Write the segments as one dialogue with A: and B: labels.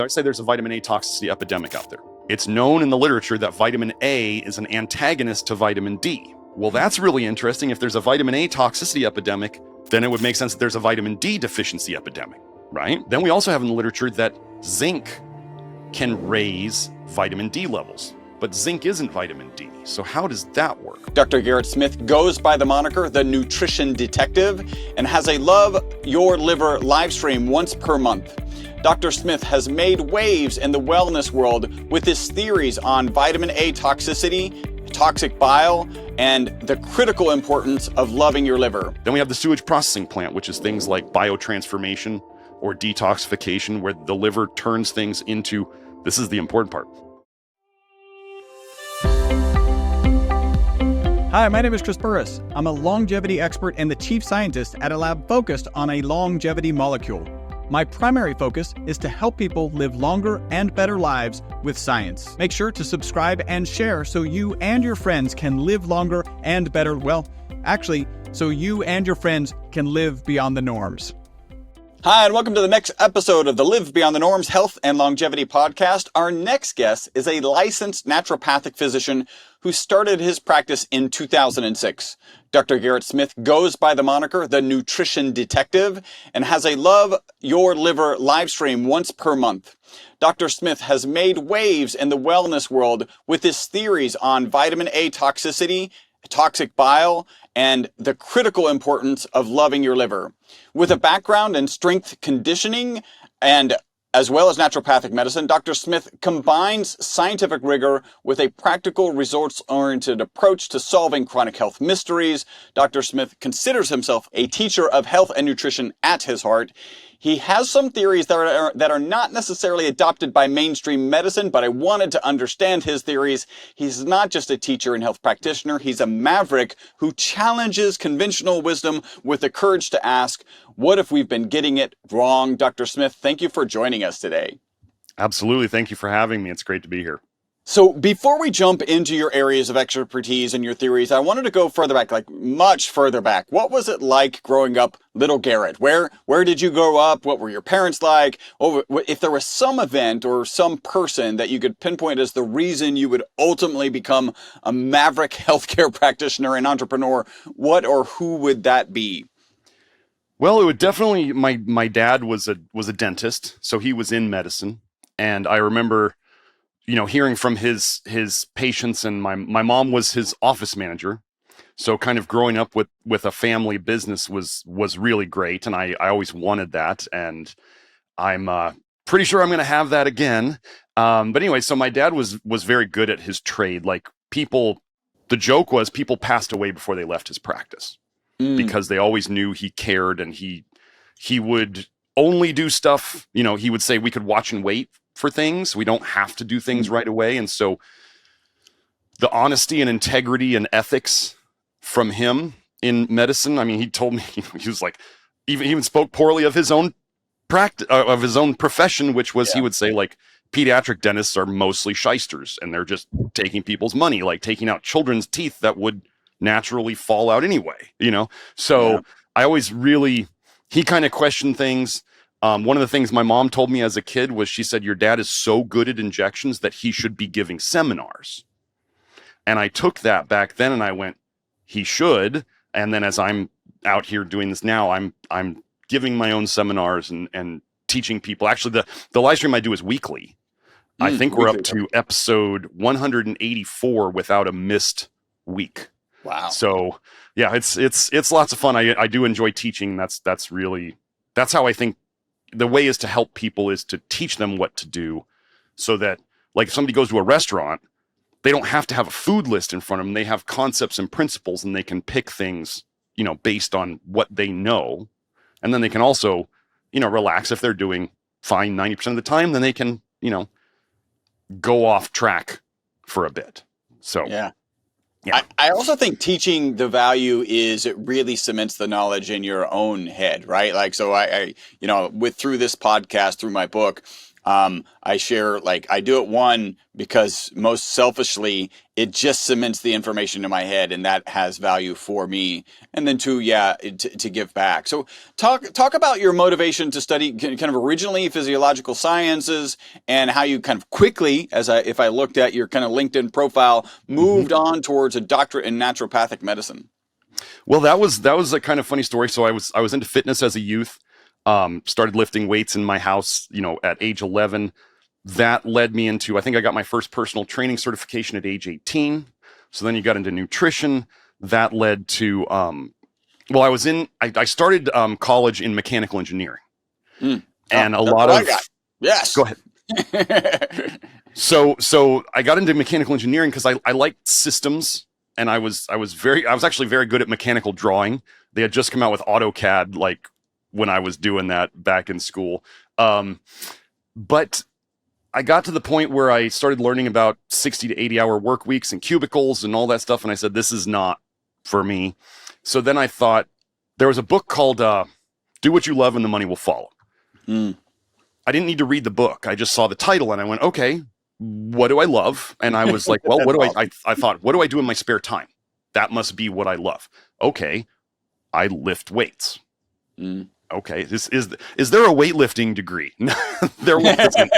A: I say there's a vitamin A toxicity epidemic out there. It's known in the literature that vitamin A is an antagonist to vitamin D. Well, that's really interesting. If there's a vitamin A toxicity epidemic, then it would make sense that there's a vitamin D deficiency epidemic, right? Then we also have in the literature that zinc can raise vitamin D levels, but zinc isn't vitamin D. So how does that work?
B: Dr. Garrett Smith goes by the moniker The Nutrition Detective and has a Love Your Liver live stream once per month. Dr. Smith has made waves in the wellness world with his theories on vitamin A toxicity, toxic bile, and the critical importance of loving your liver.
A: Then we have the sewage processing plant, which is things like biotransformation or detoxification, where the liver turns things into, this is the important part.
C: Hi, my name is Chris Burris. I'm a longevity expert and the chief scientist at a lab focused on a longevity molecule. My primary focus is to help people live longer and better lives with science. Make sure to subscribe and share so you and your friends can live longer and better. Well, actually, so you and your friends can live beyond the norms.
B: Hi, and welcome to the next episode of the Live Beyond the Norms Health and Longevity Podcast. Our next guest is a licensed naturopathic physician who started his practice in 2006. Dr. Garrett Smith goes by the moniker The Nutrition Detective and has a Love Your Liver live stream once per month. Dr. Smith has made waves in the wellness world with his theories on vitamin A toxicity, toxic bile, and the critical importance of loving your liver. With a background in strength conditioning and as well as naturopathic medicine, Dr. Smith combines scientific rigor with a practical, results-oriented approach to solving chronic health mysteries. Dr. Smith considers himself a teacher of health and nutrition at his heart. He has some theories that are not necessarily adopted by mainstream medicine, but I wanted to understand his theories. He's not just a teacher and health practitioner. He's a maverick who challenges conventional wisdom with the courage to ask, what if we've been getting it wrong? Dr. Smith, thank you for joining us today.
A: Absolutely. Thank you for having me. It's great to be here.
B: So before we jump into your areas of expertise and your theories, I wanted to go further back, like much further back. What was it like growing up, little Garrett? Where did you grow up? What were your parents like? If there was some event or some person that you could pinpoint as the reason you would ultimately become a maverick healthcare practitioner and entrepreneur, what or who would that be?
A: Well, it would definitely, my dad was a dentist, so he was in medicine. And I remember, hearing from his patients, and my mom was his office manager. So kind of growing up with a family business was really great. And I always wanted that. And I'm pretty sure I'm going to have that again. But anyway, so my dad was very good at his trade. Like the joke was people passed away before they left his practice because they always knew he cared, and he would only do stuff, he would say we could watch and wait for things. We don't have to do things right away. And so the honesty and integrity and ethics from him in medicine, I mean, he told me, he was like, he even spoke poorly of his own practice, of his own profession, which was, He would say, like, pediatric dentists are mostly shysters and they're just taking people's money, like taking out children's teeth that would naturally fall out anyway, So I always he kind of questioned things. One of the things my mom told me as a kid was, she said, your dad is so good at injections that he should be giving seminars. And I took that back then and I went, he should. And then as I'm out here doing this now, I'm giving my own seminars and teaching people. Actually, the live stream I do is weekly. I think we're up to episode 184 without a missed week.
B: Wow.
A: So yeah, it's lots of fun. I do enjoy teaching. That's how I think the way is to help people is to teach them what to do, so that, like, if somebody goes to a restaurant, they don't have to have a food list in front of them. They have concepts and principles, and they can pick things, based on what they know. And then they can also, relax. If they're doing fine 90% of the time, then they can, go off track for a bit. So
B: yeah. I also think teaching the value is, it really cements the knowledge in your own head, right? Like, so I through this podcast, through my book, I share, like, I do it, one, because most selfishly, it just cements the information in my head and that has value for me. And then two, yeah, to give back. So talk about your motivation to study kind of originally physiological sciences, and how you kind of quickly, if I looked at your kind of LinkedIn profile, moved on towards a doctorate in naturopathic medicine.
A: Well, that was a kind of funny story. So I was into fitness as a youth. Started lifting weights in my house, at age 11. That led me into, I think I got my first personal training certification at age 18. So then you got into nutrition. That led to, I started college in mechanical engineering. And a lot of,
B: yes,
A: go ahead. So I got into mechanical engineering because I liked systems, and I was actually very good at mechanical drawing. They had just come out with AutoCAD, like, when I was doing that back in school. But I got to the point where I started learning about 60 to 80 hour work weeks and cubicles and all that stuff. And I said, this is not for me. So then I thought, there was a book called Do What You Love and the Money Will Follow. I didn't need to read the book. I just saw the title and I went, okay, what do I love? And I was like, well, I thought, what do I do in my spare time? That must be what I love. Okay, I lift weights. Okay, is there a weightlifting degree? There wasn't.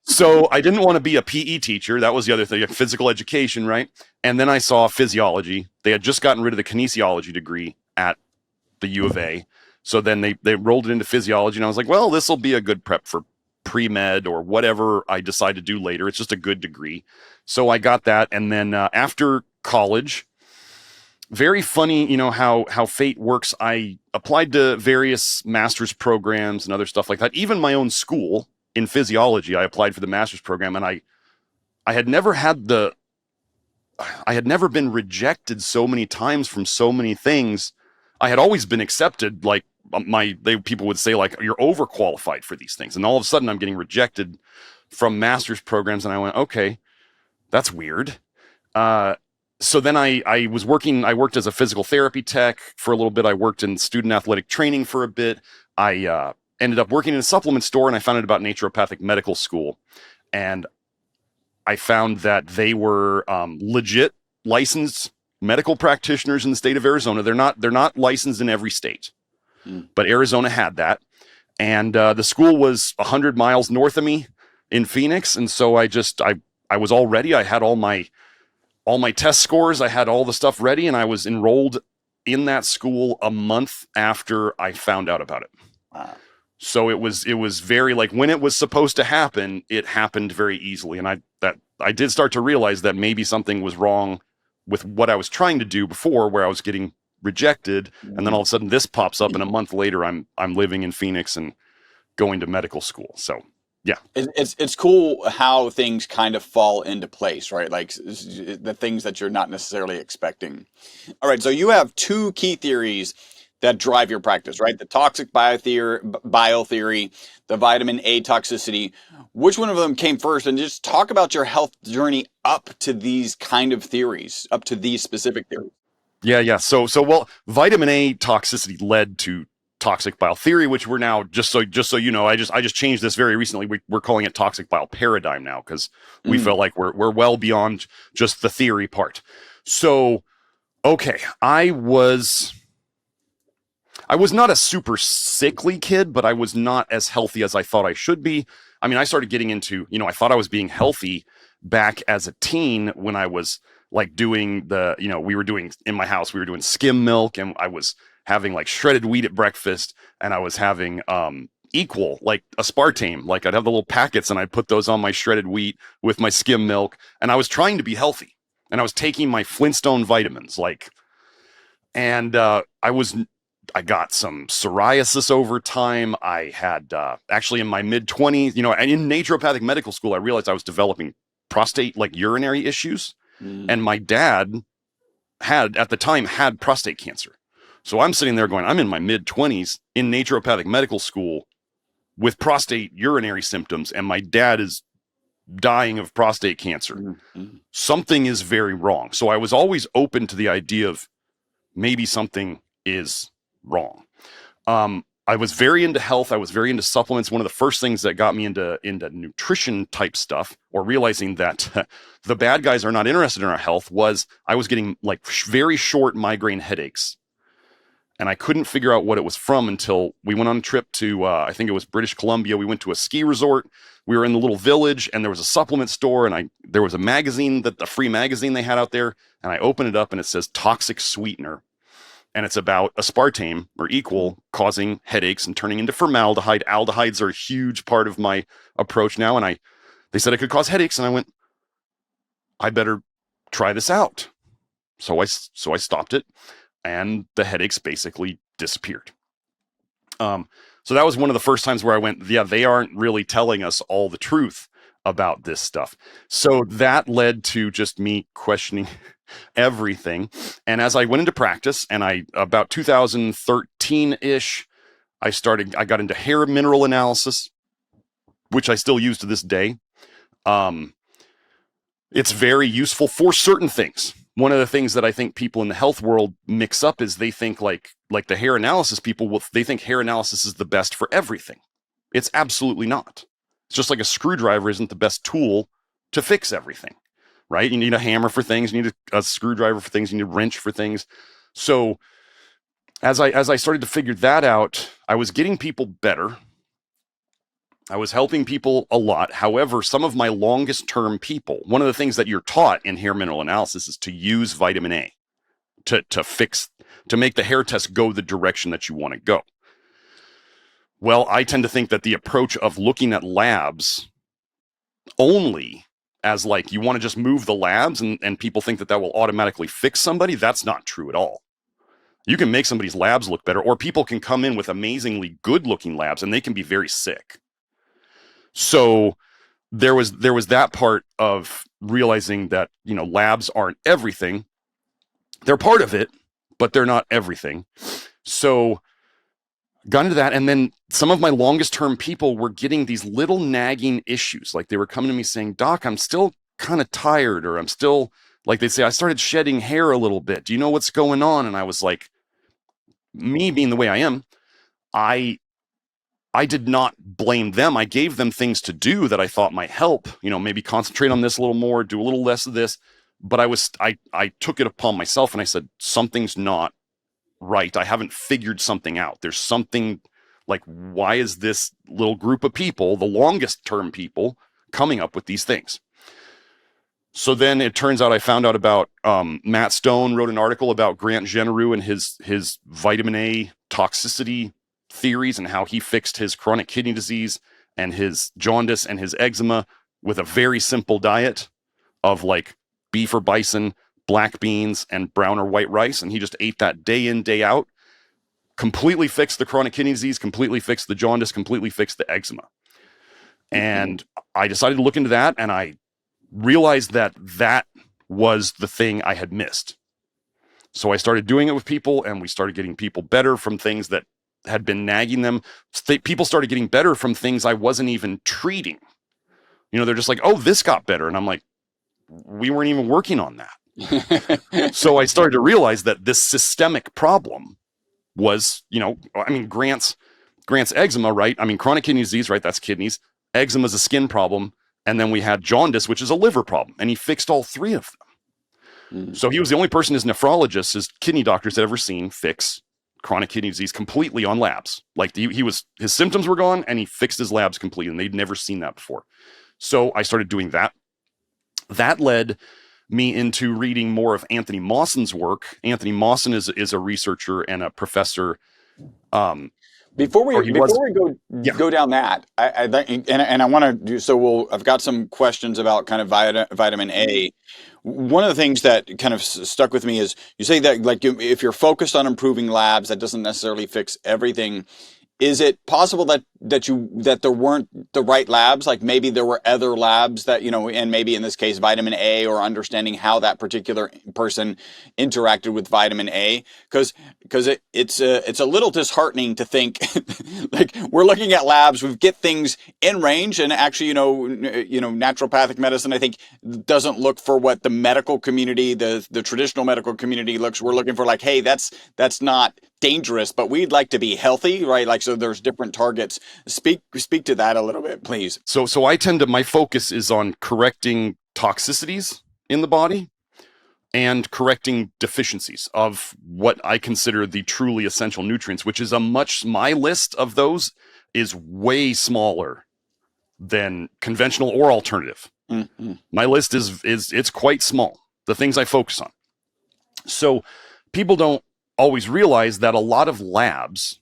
A: So I didn't want to be a PE teacher. That was the other thing, physical education, right? And then I saw physiology. They had just gotten rid of the kinesiology degree at the U of A. So then they rolled it into physiology, and I was like, well, this will be a good prep for pre-med or whatever I decide to do later. It's just a good degree. So I got that, and then after college, very funny, how fate works. I applied to various master's programs and other stuff like that. Even my own school in physiology, I applied for the master's program, and I had never been rejected so many times from so many things. I had always been accepted. Like people would say, like, you're overqualified for these things, and all of a sudden I'm getting rejected from master's programs, and I went, okay, that's weird. So then I worked as a physical therapy tech for a little bit. I worked in student athletic training for a bit. I ended up working in a supplement store, and I found out about naturopathic medical school. And I found that they were legit licensed medical practitioners in the state of Arizona. They're not licensed in every state, but Arizona had that. And the school was 100 miles north of me in Phoenix. And so I was all ready. I had all my test scores. I had all the stuff ready, and I was enrolled in that school a month after I found out about it. Wow. So it was very, like, when it was supposed to happen, it happened very easily. And I did start to realize that maybe something was wrong with what I was trying to do before, where I was getting rejected. And then all of a sudden this pops up, and a month later I'm living in Phoenix and going to medical school. So yeah,
B: it's cool how things kind of fall into place, right? Like the things that you're not necessarily expecting. All right, so you have two key theories that drive your practice, right? The toxic bile theory, the vitamin A toxicity. Which one of them came first? And just talk about your health journey up to these kind of theories, up to these specific theories.
A: Yeah. So well, vitamin A toxicity led to toxic bile theory, which we're now, just so you know, I just changed this very recently. We're calling it toxic bile paradigm now, because we felt like we're well beyond just the theory part. So, okay, I was not a super sickly kid, but I was not as healthy as I thought I should be. I mean, I started getting into, I thought I was being healthy back as a teen when I was like doing we were doing in my house, we were doing skim milk, and I was having like shredded wheat at breakfast, and I was having equal, like aspartame. Like I'd have the little packets, and I'd put those on my shredded wheat with my skim milk, and I was trying to be healthy, and I was taking my Flintstone vitamins, and I got some psoriasis over time. I had actually in my mid-20s, and in naturopathic medical school, I realized I was developing prostate, like urinary issues. And my dad at the time had prostate cancer. So I'm sitting there going, I'm in my mid-20s in naturopathic medical school with prostate urinary symptoms, and my dad is dying of prostate cancer. Something is very wrong. So I was always open to the idea of maybe something is wrong. I was very into health. I was very into supplements. One of the first things that got me into nutrition type stuff, or realizing that the bad guys are not interested in our health, was I was getting like very short migraine headaches. And I couldn't figure out what it was from until we went on a trip to, I think it was British Columbia. We went to a ski resort. We were in the little village, and there was a supplement store, and there was a magazine, the free magazine they had out there. And I opened it up, and it says toxic sweetener. And it's about aspartame or equal causing headaches and turning into formaldehyde. Aldehydes are a huge part of my approach now. And they said it could cause headaches. And I went, I better try this out. So I stopped it, and the headaches basically disappeared. So that was one of the first times where I went, yeah, they aren't really telling us all the truth about this stuff. So that led to just me questioning everything. And as I went into practice, and about 2013-ish, I got into hair mineral analysis, which I still use to this day. It's very useful for certain things. One of the things that I think people in the health world mix up is they think like the hair analysis people, they think hair analysis is the best for everything. It's absolutely not. It's just like a screwdriver isn't the best tool to fix everything, right? You need a hammer for things, you need a screwdriver for things, you need a wrench for things. So as I started to figure that out, I was getting people better. I was helping people a lot. However, some of my longest term people, one of the things that you're taught in hair mineral analysis is to use vitamin A to make the hair test go the direction that you want to go. Well, I tend to think that the approach of looking at labs only as like you want to just move the labs and people think that will automatically fix somebody, that's not true at all. You can make somebody's labs look better, or people can come in with amazingly good looking labs and they can be very sick. So there was that part of realizing that, labs aren't everything. They're part of it, but they're not everything. So got into that. And then some of my longest term people were getting these little nagging issues. Like they were coming to me saying, Doc, I'm still kind of tired, or I'm still, like they'd say, I started shedding hair a little bit. Do you know what's going on? And I was like, me being the way I am, I did not blame them. I gave them things to do that I thought might help, maybe concentrate on this a little more, do a little less of this. But I took it upon myself and I said, something's not right. I haven't figured something out. There's something like, why is this little group of people, the longest term people, coming up with these things? So then it turns out I found out about Matt Stone wrote an article about Grant Genereux and his vitamin A toxicity theories and how he fixed his chronic kidney disease and his jaundice and his eczema with a very simple diet of like beef or bison, black beans, and brown or white rice. And he just ate that day in, day out, completely fixed the chronic kidney disease, completely fixed the jaundice, completely fixed the eczema. And I decided to look into that, and I realized that was the thing I had missed. So I started doing it with people, and we started getting people better from things that had been nagging them. People started getting better from things I wasn't even treating. They're just like, oh, this got better. And I'm like, we weren't even working on that. So I started to realize that this systemic problem was, Grant's eczema, right? Chronic kidney disease, right? That's kidneys. Eczema is a skin problem. And then we had jaundice, which is a liver problem. And he fixed all three of them. So he was the only person his nephrologist, his kidney doctors had ever seen fix chronic kidney disease completely on labs. Like his symptoms were gone and he fixed his labs completely, and they'd never seen that before. So I started doing that. That led me into reading more of Anthony Mawson's work. Anthony Mawson is a researcher and a professor.
B: Before we go down that, I want to do so. I've got some questions about kind of vitamin A. One of the things that kind of stuck with me is you say that like if you're focused on improving labs, that doesn't necessarily fix everything. Is it possible that there weren't the right labs? Like maybe there were other labs that, and maybe in this case, vitamin A, or understanding how that particular person interacted with vitamin A. Because it's a little disheartening to think like we're looking at labs, we get things in range, and actually, naturopathic medicine, I think, doesn't look for what the medical community, the traditional medical community looks. We're looking for like, hey, that's not dangerous, but we'd like to be healthy, right? Like, so there's different targets. Speak to that a little bit, please.
A: So my focus is on correcting toxicities in the body and correcting deficiencies of what I consider the truly essential nutrients, which is my list of those is way smaller than conventional or alternative. Mm-hmm. My list it's quite small, the things I focus on. So people don't always realize that a lot of labs,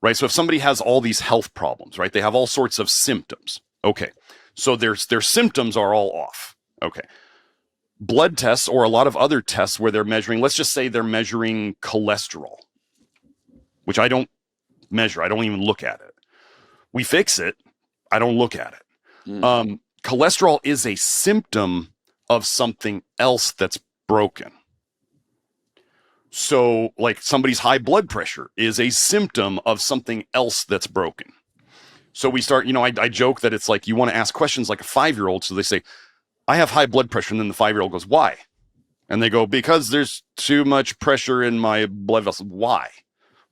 A: right? So if somebody has all these health problems, right? They have all sorts of symptoms. Okay. So their symptoms are all off. Okay. Blood tests or a lot of other tests where they're measuring, let's just say they're measuring cholesterol, which I don't measure. I don't even look at it. We fix it. I don't look at it. Cholesterol is a symptom of something else that's broken. So like somebody's high blood pressure is a symptom of something else that's broken. So we start, I joke that it's like you want to ask questions like a 5-year-old. So they say, I have high blood pressure. And then the 5-year-old goes, why? And they go, because there's too much pressure in my blood vessels. Why?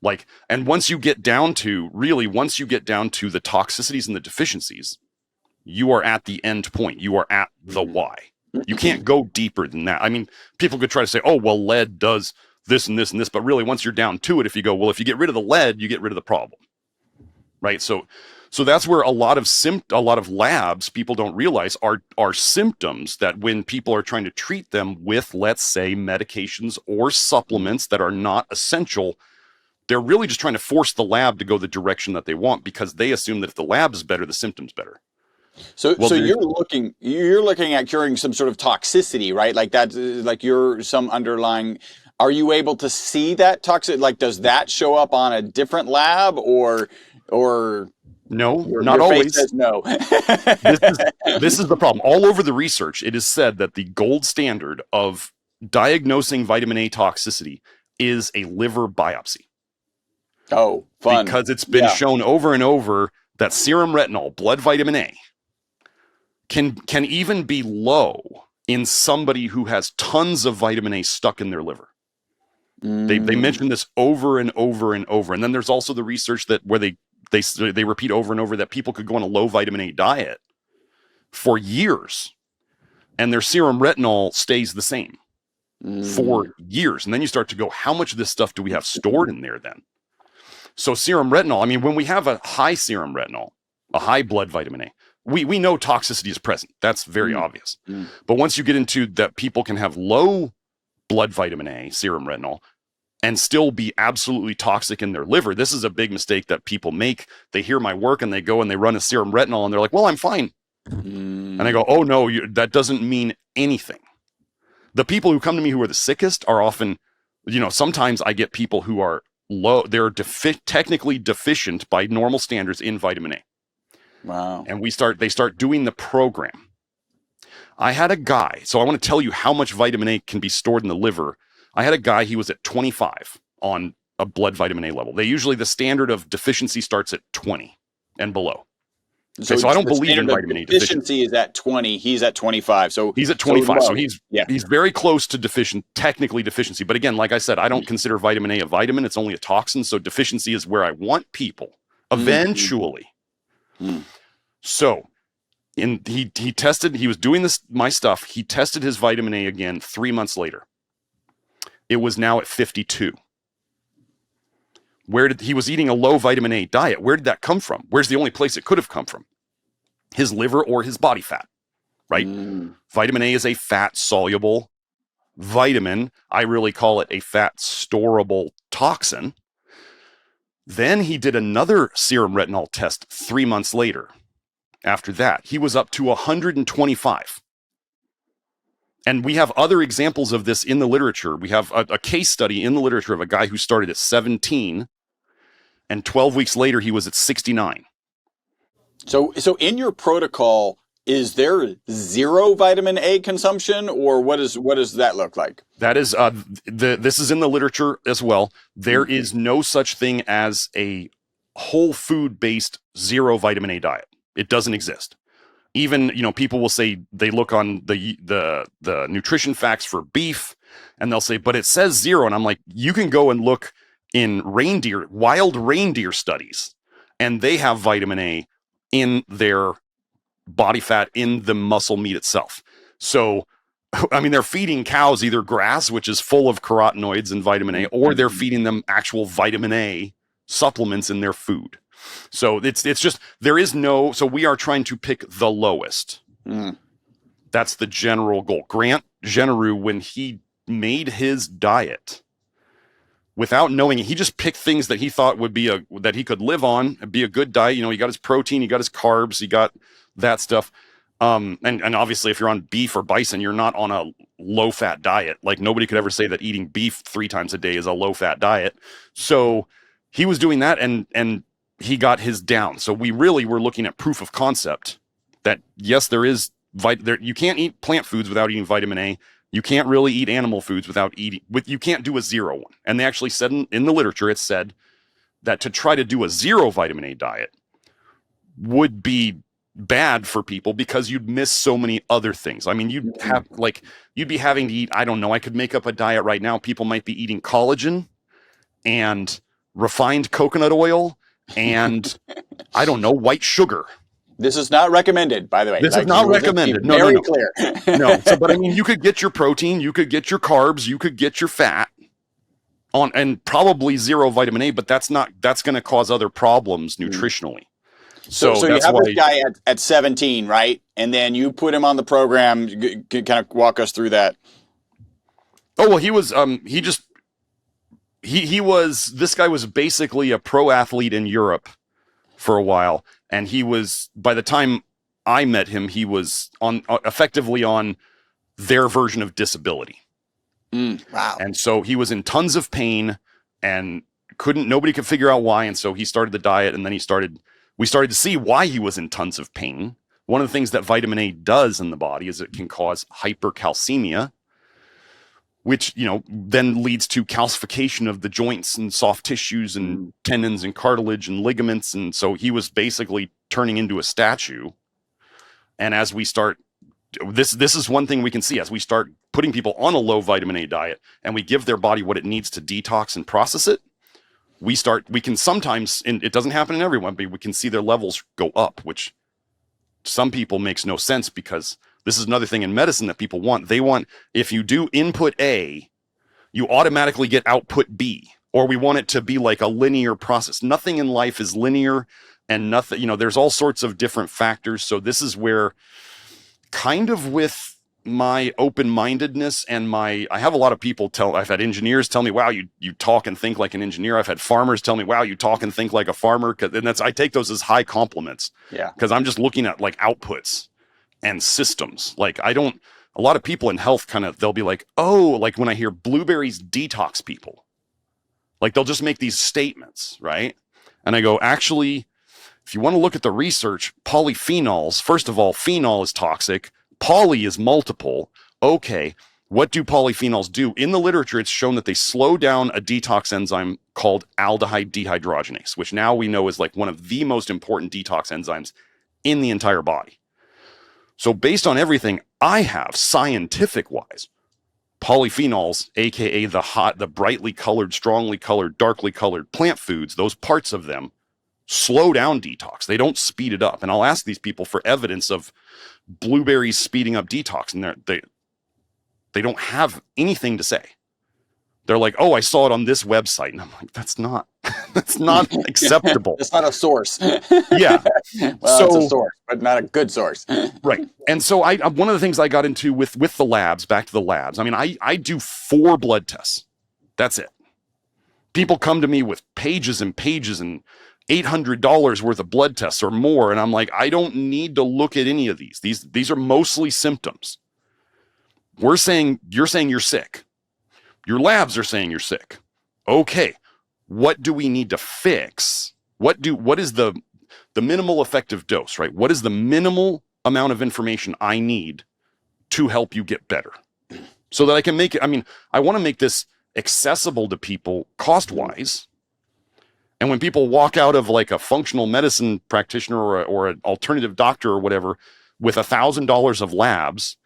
A: Like, and once you get down to the toxicities and the deficiencies, you are at the end point. You are at the why. You can't go deeper than that. I mean, people could try to say, oh, well, lead does this and this and this. But really, once you're down to it, if you go, well, if you get rid of the lead, you get rid of the problem. Right. So that's where a lot of labs, people don't realize are symptoms that when people are trying to treat them with, let's say, medications or supplements that are not essential, they're really just trying to force the lab to go the direction that they want because they assume that if the lab is better, the symptom's better.
B: So you're looking at curing some sort of toxicity, right? Like that, like some underlying. Are you able to see that toxic? Like, does that show up on a different lab or?
A: No, not always.
B: Says no.
A: This is the problem. All over the research, it is said that the gold standard of diagnosing vitamin A toxicity is a liver biopsy.
B: Oh, fun.
A: Because it's been shown over and over that serum retinol, blood vitamin A, can even be low in somebody who has tons of vitamin A stuck in their liver. They mention this over and over and over. And then there's also the research that where they repeat over and over that people could go on a low vitamin A diet for years and their serum retinol stays the same for years. And then you start to go, how much of this stuff do we have stored in there then? So serum retinol, I mean, when we have a high serum retinol, a high blood vitamin A, we know toxicity is present. That's very obvious. But once you get into that, people can have low blood vitamin A, serum retinol, and still be absolutely toxic in their liver. This is a big mistake that people make. They hear my work and they go and they run a serum retinol and they're like, well, I'm fine. And I go, oh no, that doesn't mean anything. The people who come to me who are the sickest are often, sometimes I get people who are low, they're technically deficient by normal standards in vitamin A.
B: Wow.
A: And they start doing the program. I had a guy, so I want to tell you how much vitamin A can be stored in the liver. I had a guy, he was at 25 on a blood vitamin A level. The standard of deficiency starts at 20 and below. Okay, so I don't believe in vitamin A
B: deficiency is at 20. He's at 25. So
A: he's at 25. So he's very close to technically deficiency. But again, like I said, I don't consider vitamin A a vitamin. It's only a toxin. So deficiency is where I want people eventually. So he tested, he was doing my stuff. He tested his vitamin A again 3 months later. It was now at 52. He was eating a low vitamin A diet. Where did that come from? Where's the only place it could have come from? His liver or his body fat, right? Vitamin A is a fat soluble vitamin. I really call it a fat storable toxin. Then he did another serum retinol test 3 months later. After that, he was up to 125. And we have other examples of this in the literature. We have a case study in the literature of a guy who started at 17 and 12 weeks later, he was at 69.
B: So in your protocol, is there zero vitamin A consumption, or what does that look like?
A: That is, this is in the literature as well. There is no such thing as a whole food based zero vitamin A diet. It doesn't exist. Even, people will say they look on the nutrition facts for beef and they'll say, but it says zero. And I'm like, you can go and look in wild reindeer studies, and they have vitamin A in their body fat, in the muscle meat itself. So, I mean, they're feeding cows either grass, which is full of carotenoids and vitamin A, or they're feeding them actual vitamin A supplements in their food. So it's just, there is no, so we are trying to pick the lowest. That's the general goal. Grant Genereux, when he made his diet, without knowing it, he just picked things that he thought would be that he could live on and be a good diet. You know, he got his protein, he got his carbs, he got that stuff. And obviously if you're on beef or bison, you're not on a low fat diet. Like, nobody could ever say that eating beef 3 times a day is a low fat diet. So he was doing that, and he got his down. So we really were looking at proof of concept that yes, there is you can't eat plant foods without eating vitamin A. You can't really eat animal foods without eating, you can't do a 0 one. And they actually said in the literature, it said that to try to do a 0 vitamin A diet would be bad for people because you'd miss so many other things. I mean, you'd be having to eat, I don't know, I could make up a diet right now. People might be eating collagen and refined coconut oil and I don't know, white sugar.
B: This is not recommended, by the way.
A: This is not recommended. No,
B: very clear.
A: No. So, but I mean, you could get your protein, you could get your carbs, you could get your fat on, and probably 0 vitamin A, but that's going to cause other problems nutritionally. So
B: you have this guy at 17, right? And then you put him on the program. Kind of walk us through that.
A: Oh, well, he was, this guy was basically a pro athlete in Europe for a while. And he was, by the time I met him, he was effectively on their version of disability.
B: Wow.
A: And so he was in tons of pain and nobody could figure out why. And so he started the diet, and then we started to see why he was in tons of pain. One of the things that vitamin A does in the body is it can cause hypercalcemia, which, then leads to calcification of the joints and soft tissues and tendons and cartilage and ligaments. And so he was basically turning into a statue. And as we start, this is one thing we can see, as we start putting people on a low vitamin A diet and we give their body what it needs to detox and process it, we can sometimes, and it doesn't happen in everyone, but we can see their levels go up, which some people makes no sense, because this is another thing in medicine that people want. They want, if you do input A, you automatically get output B, or we want it to be like a linear process. Nothing in life is linear, and nothing, there's all sorts of different factors. So this is where, kind of with my open-mindedness and I have a lot of people I've had engineers tell me, wow, you talk and think like an engineer. I've had farmers tell me, wow, you talk and think like a farmer. And I take those as high compliments. Yeah. Because I'm just looking at like outputs and systems. Like, a lot of people in health they'll be like, oh, like when I hear blueberries detox people, like they'll just make these statements, right? And I go, actually, if you want to look at the research, polyphenols, first of all, phenol is toxic. Poly is multiple. Okay, what do polyphenols do? In the literature, it's shown that they slow down a detox enzyme called aldehyde dehydrogenase, which now we know is like one of the most important detox enzymes in the entire body. So based on everything I have, scientific-wise, polyphenols, aka the brightly colored, strongly colored, darkly colored plant foods, those parts of them slow down detox. They don't speed it up. And I'll ask these people for evidence of blueberries speeding up detox, and they don't have anything to say. They're like, oh, I saw it on this website. And I'm like, that's not acceptable.
B: It's not a source.
A: Yeah.
B: Well, it's a source, but not a good source.
A: Right. And so one of the things I got into with the labs, back to the labs, I mean, I do 4 blood tests. That's it. People come to me with pages and pages and $800 worth of blood tests or more. And I'm like, I don't need to look at any of these. These are mostly symptoms. You're saying you're sick. Your labs are saying you're sick. Okay. What do we need to fix? What is the minimal effective dose, right? What is the minimal amount of information I need to help you get better? So that I can make it, I want to make this accessible to people cost-wise. And when people walk out of like a functional medicine practitioner or an alternative doctor or whatever with $1,000 of labs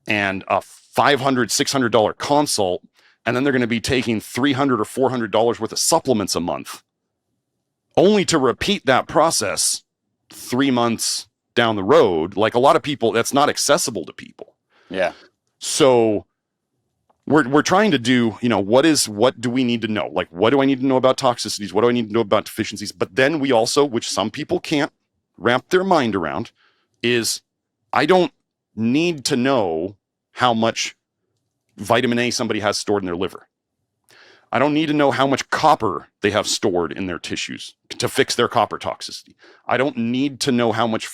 A: and a $500, $600 consult and then they're going to be taking $300 or $400 worth of supplements a month, only to repeat that process 3 months down the road. Like a lot of people, that's not accessible to people.
B: Yeah.
A: So we're trying to do, what do we need to know? Like, what do I need to know about toxicities? What do I need to know about deficiencies? But then we also, which some people can't wrap their mind around, is I don't need to know how much vitamin A somebody has stored in their liver. I don't need to know how much copper they have stored in their tissues to fix their copper toxicity. I don't need to know how much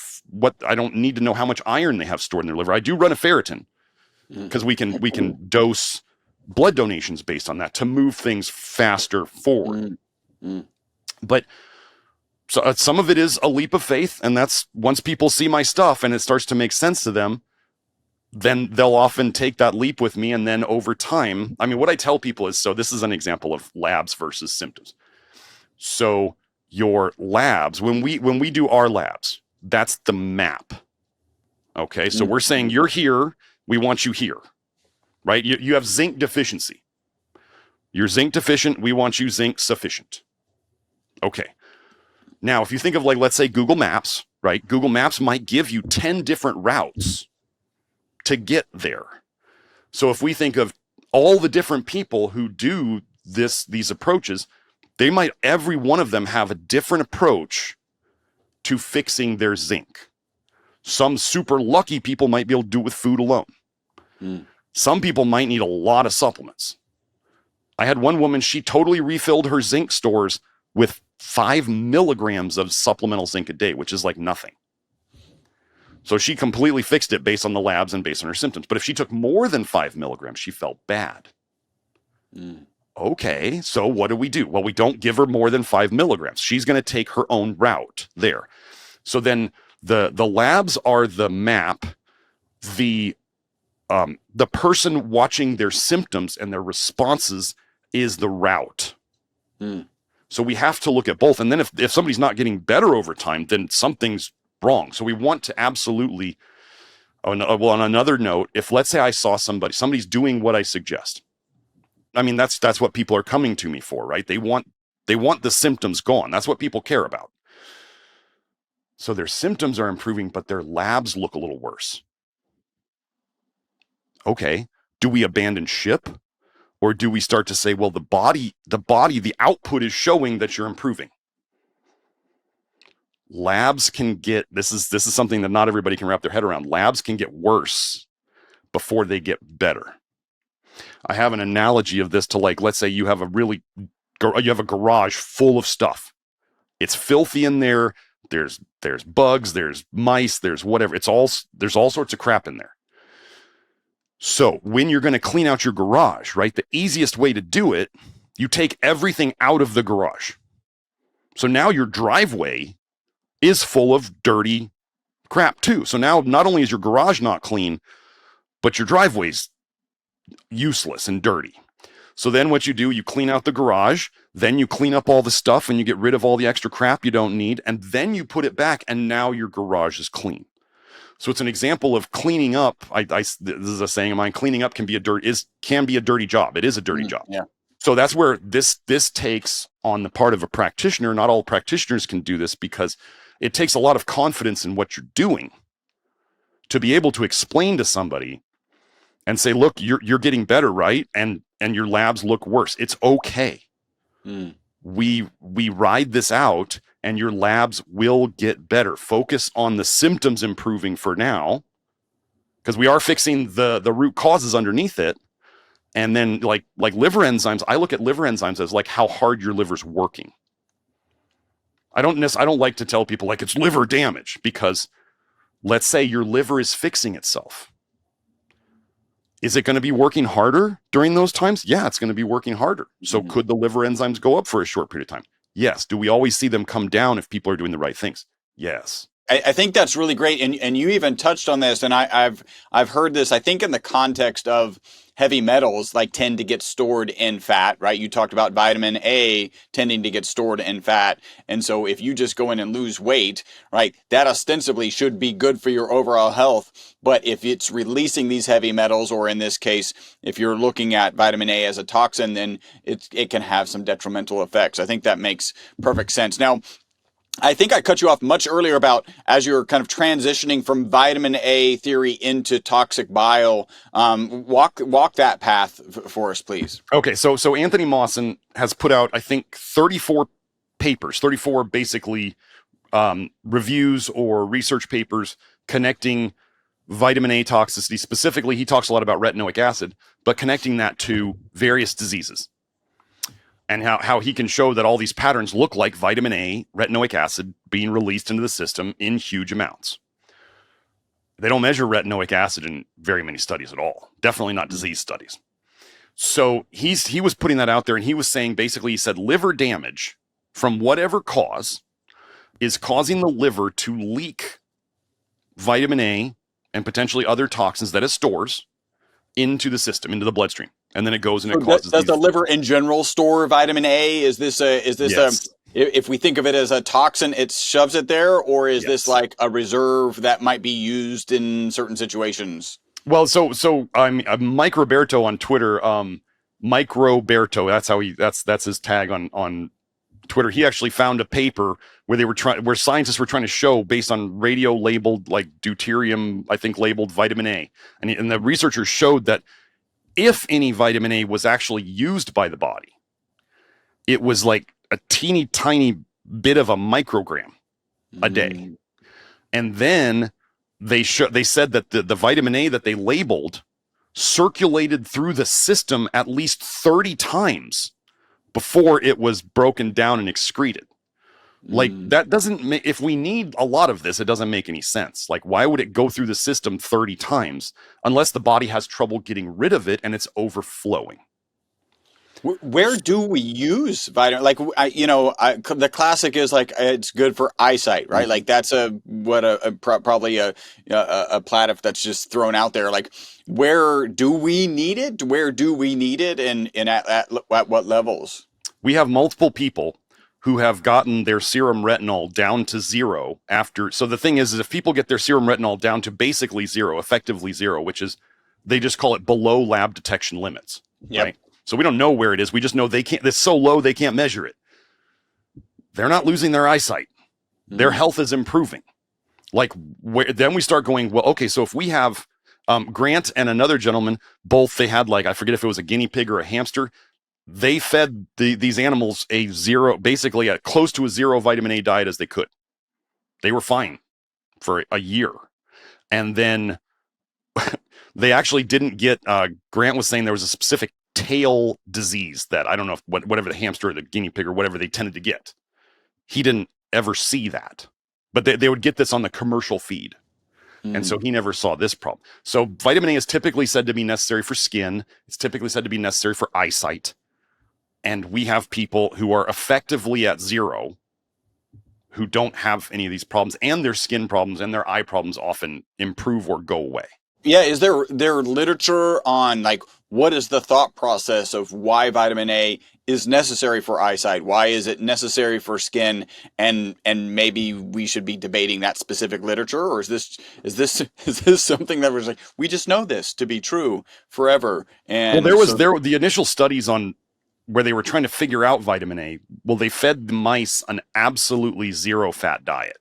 A: iron they have stored in their liver. I do run a ferritin because we can dose blood donations based on that to move things faster forward. But so some of it is a leap of faith, and that's once people see my stuff and it starts to make sense to them, then they'll often take that leap with me. And then over time, I mean, what I tell people is, so this is an example of labs versus symptoms. So your labs, when we do our labs, that's the map. Okay. So we're saying you're here. We want you here, right? You have zinc deficiency. You're zinc deficient. We want you zinc sufficient. Okay. Now, if you think of like, let's say Google Maps, right? Google Maps might give you 10 different routes to get there. So if we think of all the different people who do these approaches, every one of them have a different approach to fixing their zinc. Some super lucky people might be able to do it with food alone. Some people might need a lot of supplements. I had one woman, she totally refilled her zinc stores with 5 milligrams of supplemental zinc a day, which is like nothing. So she completely fixed it based on the labs and based on her symptoms. But if she took more than 5 milligrams, she felt bad. Okay, so what do we do? Well, we don't give her more than 5 milligrams. She's going to take her own route there. So then the labs are the map. The person watching their symptoms and their responses is the route. So we have to look at both. And then if somebody's not getting better over time, then something's wrong. So we want to absolutely, on another note, if let's say I saw somebody's doing what I suggest. I mean, that's what people are coming to me for, right? They want the symptoms gone. That's what people care about. So their symptoms are improving, but their labs look a little worse. Okay. Do we abandon ship? Or do we start to say, well, the output is showing that you're improving? Labs can get, this is something that not everybody can wrap their head around. Labs can get worse before they get better. I have an analogy of this to, like, let's say you have a garage full of stuff. It's filthy in there. There's bugs, there's mice, there's whatever. There's all sorts of crap in there. So when you're going to clean out your garage, right, the easiest way to do it, you take everything out of the garage. So now your driveway is full of dirty crap too. So now not only is your garage not clean, but your driveway's useless and dirty. So then what you do, you clean out the garage, then you clean up all the stuff and you get rid of all the extra crap you don't need, and then you put it back, and now your garage is clean. So it's an example of cleaning up. This is a saying of mine, cleaning up can be a dirty job. It is a dirty job.
B: Yeah.
A: So that's where this takes on the part of a practitioner. Not all practitioners can do this because it takes a lot of confidence in what you're doing to be able to explain to somebody and say, look, you're getting better, right? And your labs look worse. It's okay. We ride this out and your labs will get better. Focus on the symptoms improving for now, because we are fixing the root causes underneath it. And then like liver enzymes, I look at liver enzymes as like how hard your liver's working. I don't like to tell people like it's liver damage, because let's say your liver is fixing itself. Is it going to be working harder during those times? Yeah, it's going to be working harder. So could the liver enzymes go up for a short period of time? Yes. Do we always see them come down if people are doing the right things? Yes.
B: I think that's really great. And you even touched on this, and I've heard this, I think, in the context of heavy metals like tend to get stored in fat, right? You talked about vitamin A tending to get stored in fat. And so if you just go in and lose weight, right, that ostensibly should be good for your overall health. But if it's releasing these heavy metals, or in this case, if you're looking at vitamin A as a toxin, then it can have some detrimental effects. I think that makes perfect sense. Now, I think I cut you off much earlier about as you're kind of transitioning from vitamin A theory into toxic bile. Walk that path for us, please.
A: Okay, so Anthony Mawson has put out, I think, 34 papers, 34 basically reviews or research papers connecting vitamin A toxicity. Specifically, he talks a lot about retinoic acid, but connecting that to various diseases. And how he can show that all these patterns look like vitamin A, retinoic acid being released into the system in huge amounts. They don't measure retinoic acid in very many studies at all. Definitely not disease studies. So he was putting that out there, and he was saying, basically, he said liver damage from whatever cause is causing the liver to leak vitamin A and potentially other toxins that it stores into the system, into the bloodstream. And then it goes and it causes.
B: Does the liver in general store vitamin A? Is this
A: Yes.
B: if we think of it as a toxin, it shoves it there, or is this like a reserve that might be used in certain situations?
A: Well, so I'm Mike Roberto on Twitter. Mike Roberto, that's his tag on Twitter. He actually found a paper where scientists were trying to show, based on radio labeled, like deuterium, I think labeled vitamin A, and the researchers showed that if any vitamin A was actually used by the body, it was like a teeny tiny bit of a microgram a day. And then they said that the vitamin A that they labeled circulated through the system at least 30 times before it was broken down and excreted. Like, that doesn't make, if we need a lot of this, it doesn't make any sense. Like, why would it go through the system 30 times unless the body has trouble getting rid of it and it's overflowing?
B: Where do we use vitamin? Like, the classic is like it's good for eyesight, right? Like that's probably a platif that's just thrown out there. Like, where do we need it? Where do we need it, and at what levels?
A: We have multiple people who have gotten their serum retinol down to zero after. So the thing is if people get their serum retinol down to basically zero, effectively zero, which is, they just call it below lab detection limits.
B: Yep.
A: Right? So we don't know where it is. We just know it's so low they can't measure it. They're not losing their eyesight. Their health is improving. Like, then we start going, well, okay, so if we have Grant and another gentleman, both, they had, like, I forget if it was a guinea pig or a hamster. They fed these animals basically a close to a zero vitamin A diet as they could. They were fine for a year. And then they actually didn't get, Grant was saying there was a specific tail disease that, I don't know if whatever the hamster or the guinea pig or whatever they tended to get. He didn't ever see that, but they would get this on the commercial feed. And so he never saw this problem. So vitamin A is typically said to be necessary for skin. It's typically said to be necessary for eyesight. And we have people who are effectively at zero who don't have any of these problems, and their skin problems and their eye problems often improve or go away.
B: Yeah, is there literature on, like, what is the thought process of why vitamin A is necessary for eyesight? Why is it necessary for skin? And maybe we should be debating that specific literature, or is this something that was like, we just know this to be true forever? And
A: well, there were the initial studies on where they were trying to figure out vitamin A. Well, they fed the mice an absolutely zero fat diet,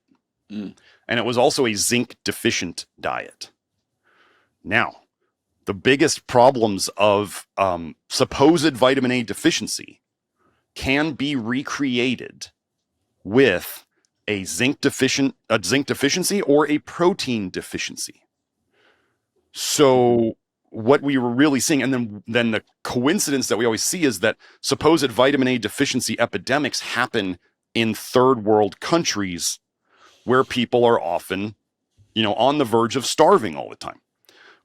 A: and it was also a zinc deficient diet. Now, the biggest problems of supposed vitamin A deficiency can be recreated with a zinc deficiency or a protein deficiency. So what we were really seeing, and then the coincidence that we always see, is that supposed vitamin A deficiency epidemics happen in third world countries where people are often, on the verge of starving all the time.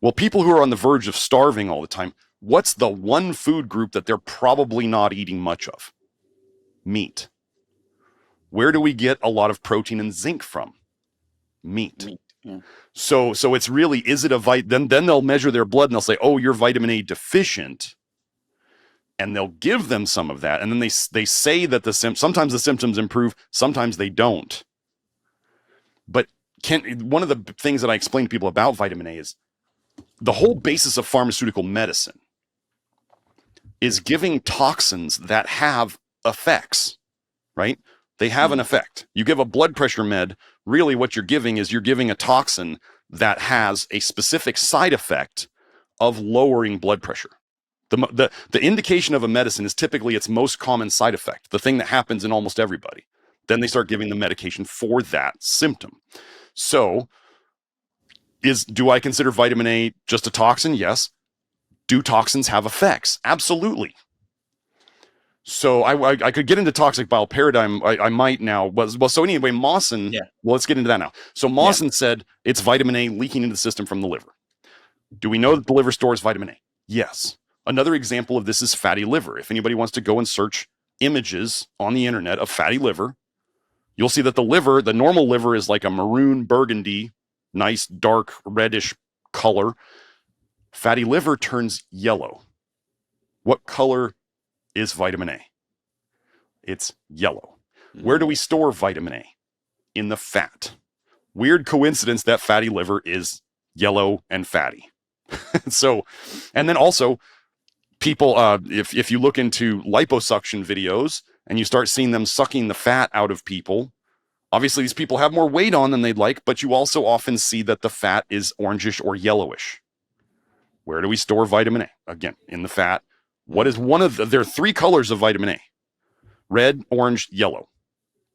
A: Well, people who are on the verge of starving all the time, what's the one food group that they're probably not eating much of? Meat. Where do we get a lot of protein and zinc from? Meat.
B: Yeah.
A: So it's really, is it a then they'll measure their blood and they'll say, oh, you're vitamin A deficient. And they'll give them some of that. And then they say that sometimes the symptoms improve, sometimes they don't. But one of the things that I explain to people about vitamin A is the whole basis of pharmaceutical medicine is giving toxins that have effects, right? They have an effect. You give a blood pressure med, really what you're giving a toxin that has a specific side effect of lowering blood pressure. The indication of a medicine is typically its most common side effect, the thing that happens in almost everybody. Then they start giving the medication for that symptom. So do I consider vitamin A just a toxin? Yes. Do toxins have effects? Absolutely. So I could get into toxic bile paradigm. I might now. Well, so anyway, Mawson, well, let's get into that now. So Mawson said it's vitamin A leaking into the system from the liver. Do we know that the liver stores vitamin A? Yes. Another example of this is fatty liver. If anybody wants to go and search images on the internet of fatty liver, you'll see that the normal liver is like a maroon burgundy, nice dark reddish color. Fatty liver turns yellow. What color is vitamin A? It's yellow. Where do we store vitamin A? In the fat. Weird coincidence that fatty liver is yellow and fatty. So, and then also people, if you look into liposuction videos and you start seeing them sucking the fat out of people, obviously these people have more weight on than they'd like, but you also often see that the fat is orangish or yellowish. Where do we store vitamin A? Again, in the fat. What is there are three colors of vitamin A: red, orange, yellow.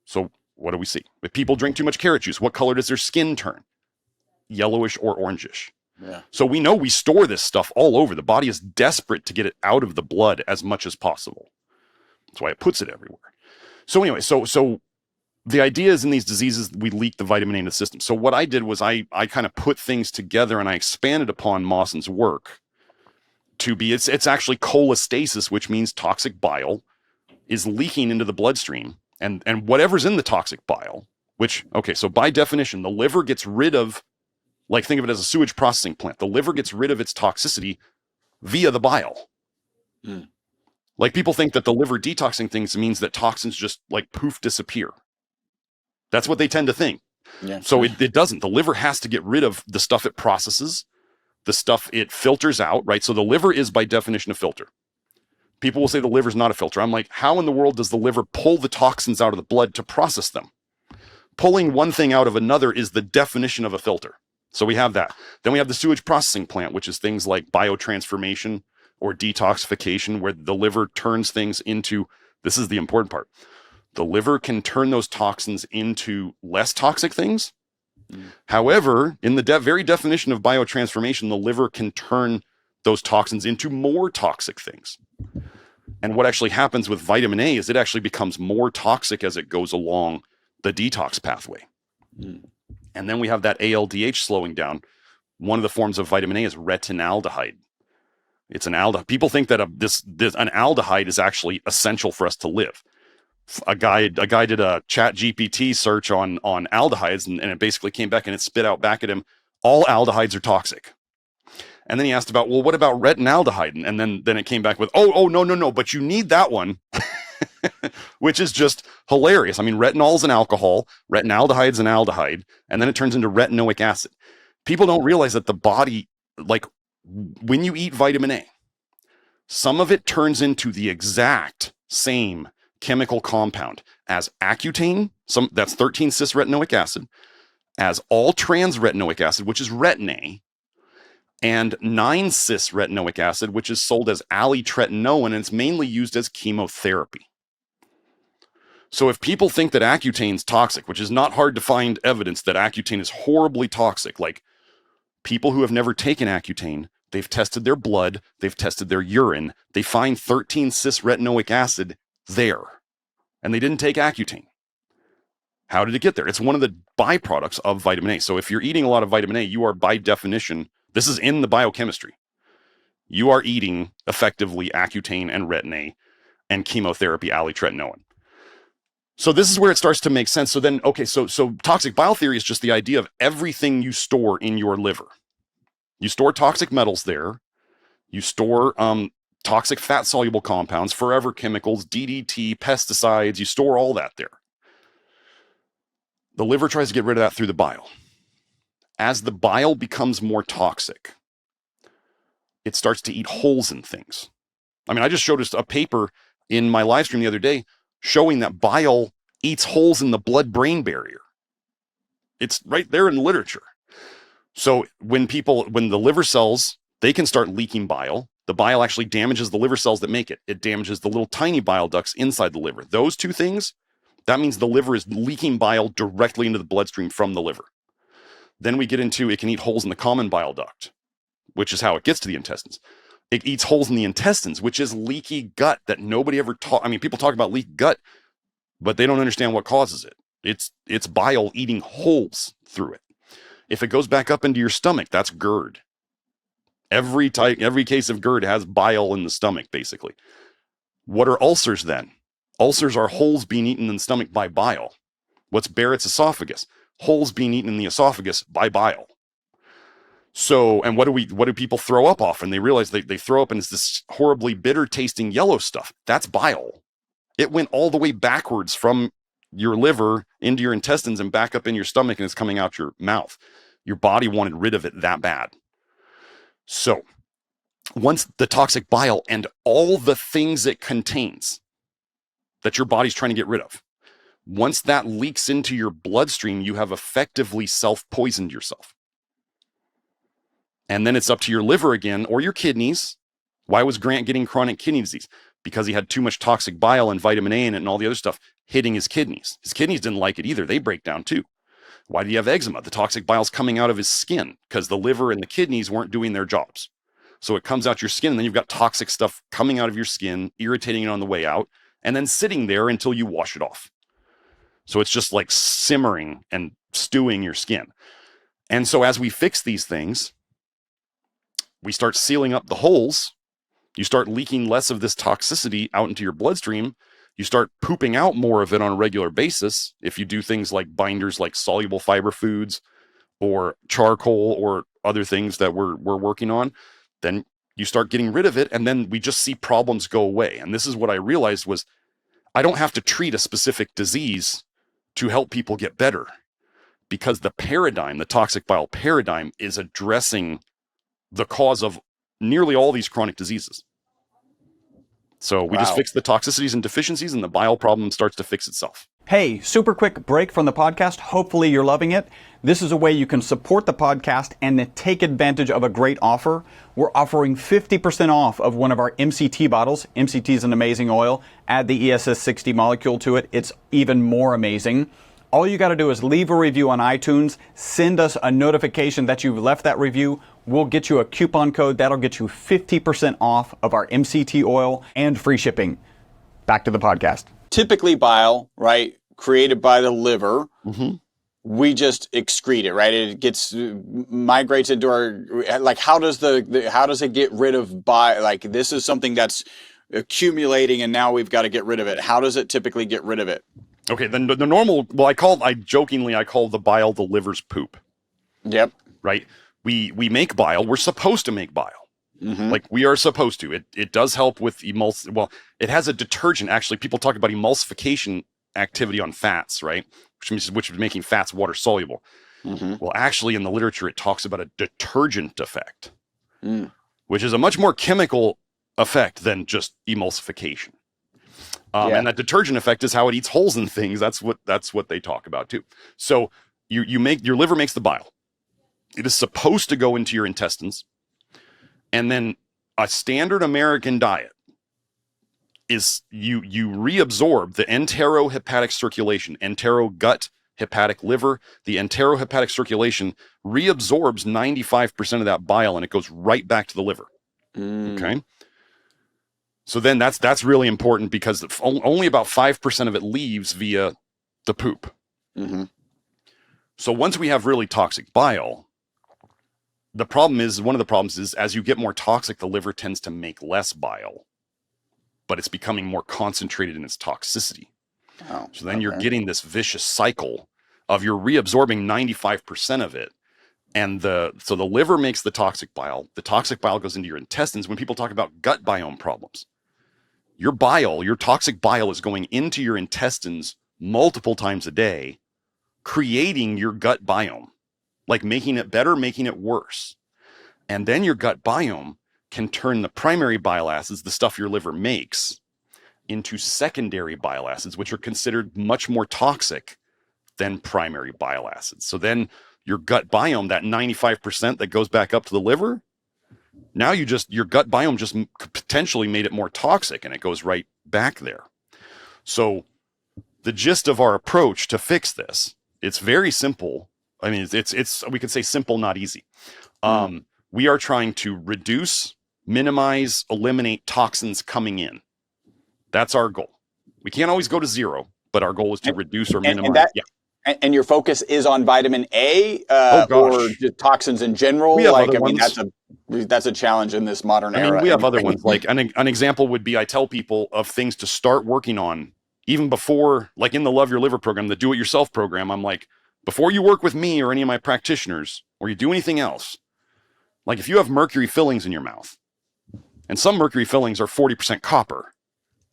A: So what do we see? If people drink too much carrot juice, what color does their skin turn? Yellowish or orangish.
B: Yeah. So
A: we know we store this stuff all over. The body is desperate to get it out of the blood as much as possible. That's why it puts it everywhere. So anyway, so the idea is in these diseases, we leak the vitamin A into the system. So what I did was I kind of put things together and I expanded upon Mawson's work to be, it's actually cholestasis, which means toxic bile is leaking into the bloodstream, and whatever's in the toxic bile, which, okay, so by definition, the liver gets rid of, like, think of it as a sewage processing plant. The liver gets rid of its toxicity via the bile. Like, people think that the liver detoxing things means that toxins just like poof disappear. That's what they tend to think.
B: Yeah.
A: So it doesn't. The liver has to get rid of the stuff it processes, the stuff it filters out, right? So the liver is by definition a filter. People will say the liver's not a filter. I'm like, how in the world does the liver pull the toxins out of the blood to process them? Pulling one thing out of another is the definition of a filter. So we have that. Then we have the sewage processing plant, which is things like biotransformation or detoxification, where the liver turns things into, this is the important part, the liver can turn those toxins into less toxic things. However, in the very definition of biotransformation, the liver can turn those toxins into more toxic things. And what actually happens with vitamin A is it actually becomes more toxic as it goes along the detox pathway. And then we have that ALDH slowing down. One of the forms of vitamin A is retinaldehyde. It's an aldehyde. People think that an aldehyde is actually essential for us to live. A guy did a chat GPT search on aldehydes, and it basically came back and it spit out back at him, all aldehydes are toxic. And then he asked about, well, what about retinaldehyde? And then it came back with, no, but you need that one, which is just hilarious. I mean, retinol is an alcohol, retinaldehyde is an aldehyde, and then it turns into retinoic acid. People don't realize that the body, like when you eat vitamin A, some of it turns into the exact same chemical compound as Accutane, that's 13-cis-retinoic acid, as all-trans-retinoic acid, which is retin-A, and 9-cis-retinoic acid, which is sold as alitretinoin, and it's mainly used as chemotherapy. So if people think that Accutane's toxic, which is not hard to find evidence that Accutane is horribly toxic, like people who have never taken Accutane, they've tested their blood, they've tested their urine, they find 13-cis-retinoic acid there, and they didn't take Accutane. How did it get there? It's one of the byproducts of vitamin A. So if you're eating a lot of vitamin A, you are by definition, this is in the biochemistry, you are eating effectively Accutane and retin-A and chemotherapy alitretinoin. So this is where it starts to make sense. So then, okay, so toxic bile theory is just the idea of everything you store in your liver. You store toxic metals there. You store toxic fat-soluble compounds, forever chemicals, DDT, pesticides. You store all that there. The liver tries to get rid of that through the bile. As the bile becomes more toxic, it starts to eat holes in things. I mean, I just showed us a paper in my live stream the other day showing that bile eats holes in the blood-brain barrier. It's right there in the literature. So when the liver cells, they can start leaking bile. The bile actually damages the liver cells that make it. It damages the little tiny bile ducts inside the liver. Those two things, that means the liver is leaking bile directly into the bloodstream from the liver. Then we get into, it can eat holes in the common bile duct, which is how it gets to the intestines. It eats holes in the intestines, which is leaky gut that nobody ever taught. I mean, people talk about leaky gut, but they don't understand what causes it. It's bile eating holes through it. If it goes back up into your stomach, that's GERD. Every case of GERD has bile in the stomach, basically. What are ulcers then? Ulcers are holes being eaten in the stomach by bile. What's Barrett's esophagus? Holes being eaten in the esophagus by bile. So, and what do people throw up often? They realize they throw up and it's this horribly bitter tasting yellow stuff. That's bile. It went all the way backwards from your liver into your intestines and back up in your stomach, and it's coming out your mouth. Your body wanted rid of it that bad. So once the toxic bile and all the things it contains that your body's trying to get rid of, once that leaks into your bloodstream, you have effectively self-poisoned yourself. And then it's up to your liver again, or your kidneys. Why was Grant getting chronic kidney disease? Because he had too much toxic bile and vitamin A in it and all the other stuff hitting his kidneys. His kidneys didn't like it either. They break down too. Why did he have eczema? The toxic bile's coming out of his skin because the liver and the kidneys weren't doing their jobs. So it comes out your skin, and then you've got toxic stuff coming out of your skin, irritating it on the way out, and then sitting there until you wash it off. So it's just like simmering and stewing your skin. And so as we fix these things, we start sealing up the holes. You start leaking less of this toxicity out into your bloodstream. You start pooping out more of it on a regular basis. If you do things like binders, like soluble fiber foods or charcoal or other things that we're working on, then you start getting rid of it. And then we just see problems go away. And this is what I realized was I don't have to treat a specific disease to help people get better, because the paradigm, the toxic bile paradigm, is addressing the cause of nearly all these chronic diseases. So we just fix the toxicities and deficiencies, and the bile problem starts to fix itself.
C: Hey, super quick break from the podcast. Hopefully you're loving it. This is a way you can support the podcast and take advantage of a great offer. We're offering 50% off of one of our MCT bottles. MCT is an amazing oil. Add the ESS60 molecule to it. It's even more amazing. All you got to do is leave a review on iTunes, send us a notification that you've left that review. We'll get you a coupon code that'll get you 50% off of our MCT oil and free shipping. Back to the podcast.
B: Typically bile, right, created by the liver, we just excrete it, right? It gets migrates into our, like, how does it get rid of bile? Like, this is something that's accumulating and now we've got to get rid of it. How does it typically get rid of it?
A: Okay, then the normal, well, I jokingly call the bile the liver's poop.
B: Yep.
A: Right? We make bile. We're supposed to make bile. Like, we are supposed to. It does help with well, it has a detergent. Actually, people talk about emulsification activity on fats, right? Which is making fats water soluble. Well, actually, in the literature, it talks about a detergent effect, which is a much more chemical effect than just emulsification. And that detergent effect is how it eats holes in things. That's what they talk about too. So your liver makes the bile. It is supposed to go into your intestines. And then a standard American diet is you reabsorb the enterohepatic circulation, entero-gut, hepatic liver. The enterohepatic circulation reabsorbs 95% of that bile, and it goes right back to the liver. Okay. So then that's really important, because only about 5% of it leaves via the poop. So once we have really toxic bile, one of the problems is as you get more toxic, the liver tends to make less bile, but it's becoming more concentrated in its toxicity.
B: Oh,
A: So then you're
B: okay.
A: getting this vicious cycle of you're reabsorbing 95% of it. And so the liver makes the toxic bile. The toxic bile goes into your intestines. When people talk about gut biome problems, your bile, your toxic bile is going into your intestines multiple times a day, creating your gut biome, like making it better, making it worse. And then your gut biome can turn the primary bile acids, the stuff your liver makes, into secondary bile acids, which are considered much more toxic than primary bile acids. So then your gut biome, that 95% that goes back up to the liver, now your gut biome just potentially made it more toxic and it goes right back there. So the gist of our approach to fix this, it's very simple. I mean, it's we could say simple, not easy. We are trying to reduce, minimize, eliminate toxins coming in. That's our goal. We can't always go to zero, but our goal is to reduce or minimize.
B: And your focus is on vitamin A, or just toxins in general.
A: We have
B: like,
A: other
B: I mean,
A: ones.
B: that's a challenge in this modern era.
A: I mean, we have other
B: anyway.
A: ones. Like an example would be, I tell people of things to start working on even before, like in the Love Your Liver program, the Do It Yourself program. I'm like, before you work with me or any of my practitioners, or you do anything else, like if you have mercury fillings in your mouth, and some mercury fillings are 40% copper,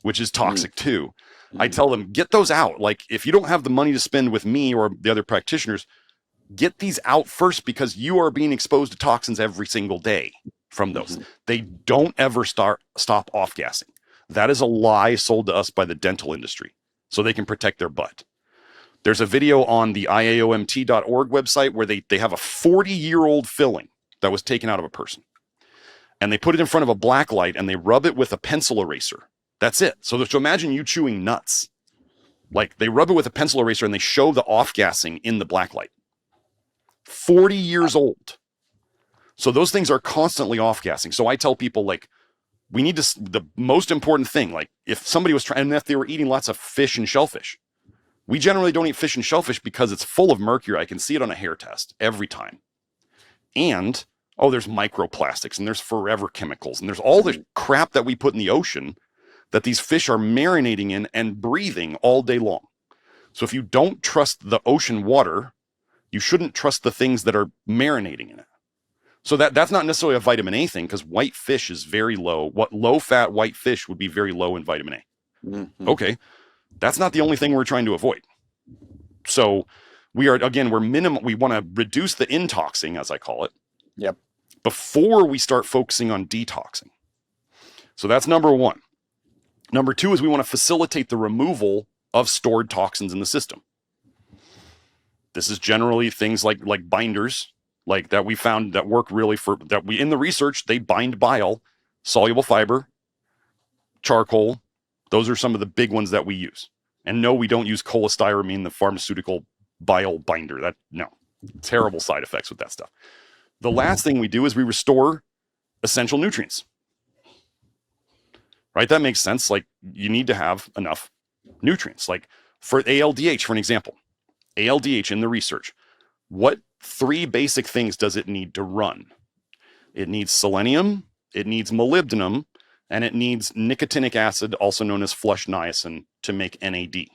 A: which is toxic too. I tell them, get those out. Like if you don't have the money to spend with me or the other practitioners, get these out first, because you are being exposed to toxins every single day from those. They don't ever stop off-gassing. That is a lie sold to us by the dental industry so they can protect their butt. There's a video on the IAOMT.org website where they have a 40-year-old filling that was taken out of a person. And they put it in front of a black light and they rub it with a pencil eraser. That's it. So imagine you chewing nuts. Like they rub it with a pencil eraser and they show the off-gassing in the black light. 40 years old. So those things are constantly off-gassing. So I tell people, like, we need to, the most important thing, like if somebody was trying, and if they were eating lots of fish and shellfish, we generally don't eat fish and shellfish because it's full of mercury. I can see it on a hair test every time. And, there's microplastics and there's forever chemicals and there's all the crap that we put in the ocean that these fish are marinating in and breathing all day long. So if you don't trust the ocean water, you shouldn't trust the things that are marinating in it. So that's not necessarily a vitamin A thing, because white fish is very low. What low-fat white fish would be very low in vitamin A. Okay, that's not the only thing we're trying to avoid. So we want to reduce the intoxing, as I call it.
B: Yep.
A: Before we start focusing on detoxing. So that's number one. Number two is we want to facilitate the removal of stored toxins in the system. This is generally things like binders, like that we found that work really in the research, they bind bile, soluble fiber, charcoal. Those are some of the big ones that we use. And no, we don't use cholestyramine, the pharmaceutical bile binder. Terrible side effects with that stuff. The last thing we do is we restore essential nutrients. Right? That makes sense. Like you need to have enough nutrients. Like for ALDH, for an example, ALDH in the research, what three basic things does it need to run? It needs selenium, it needs molybdenum, and it needs nicotinic acid, also known as flush niacin, to make NAD.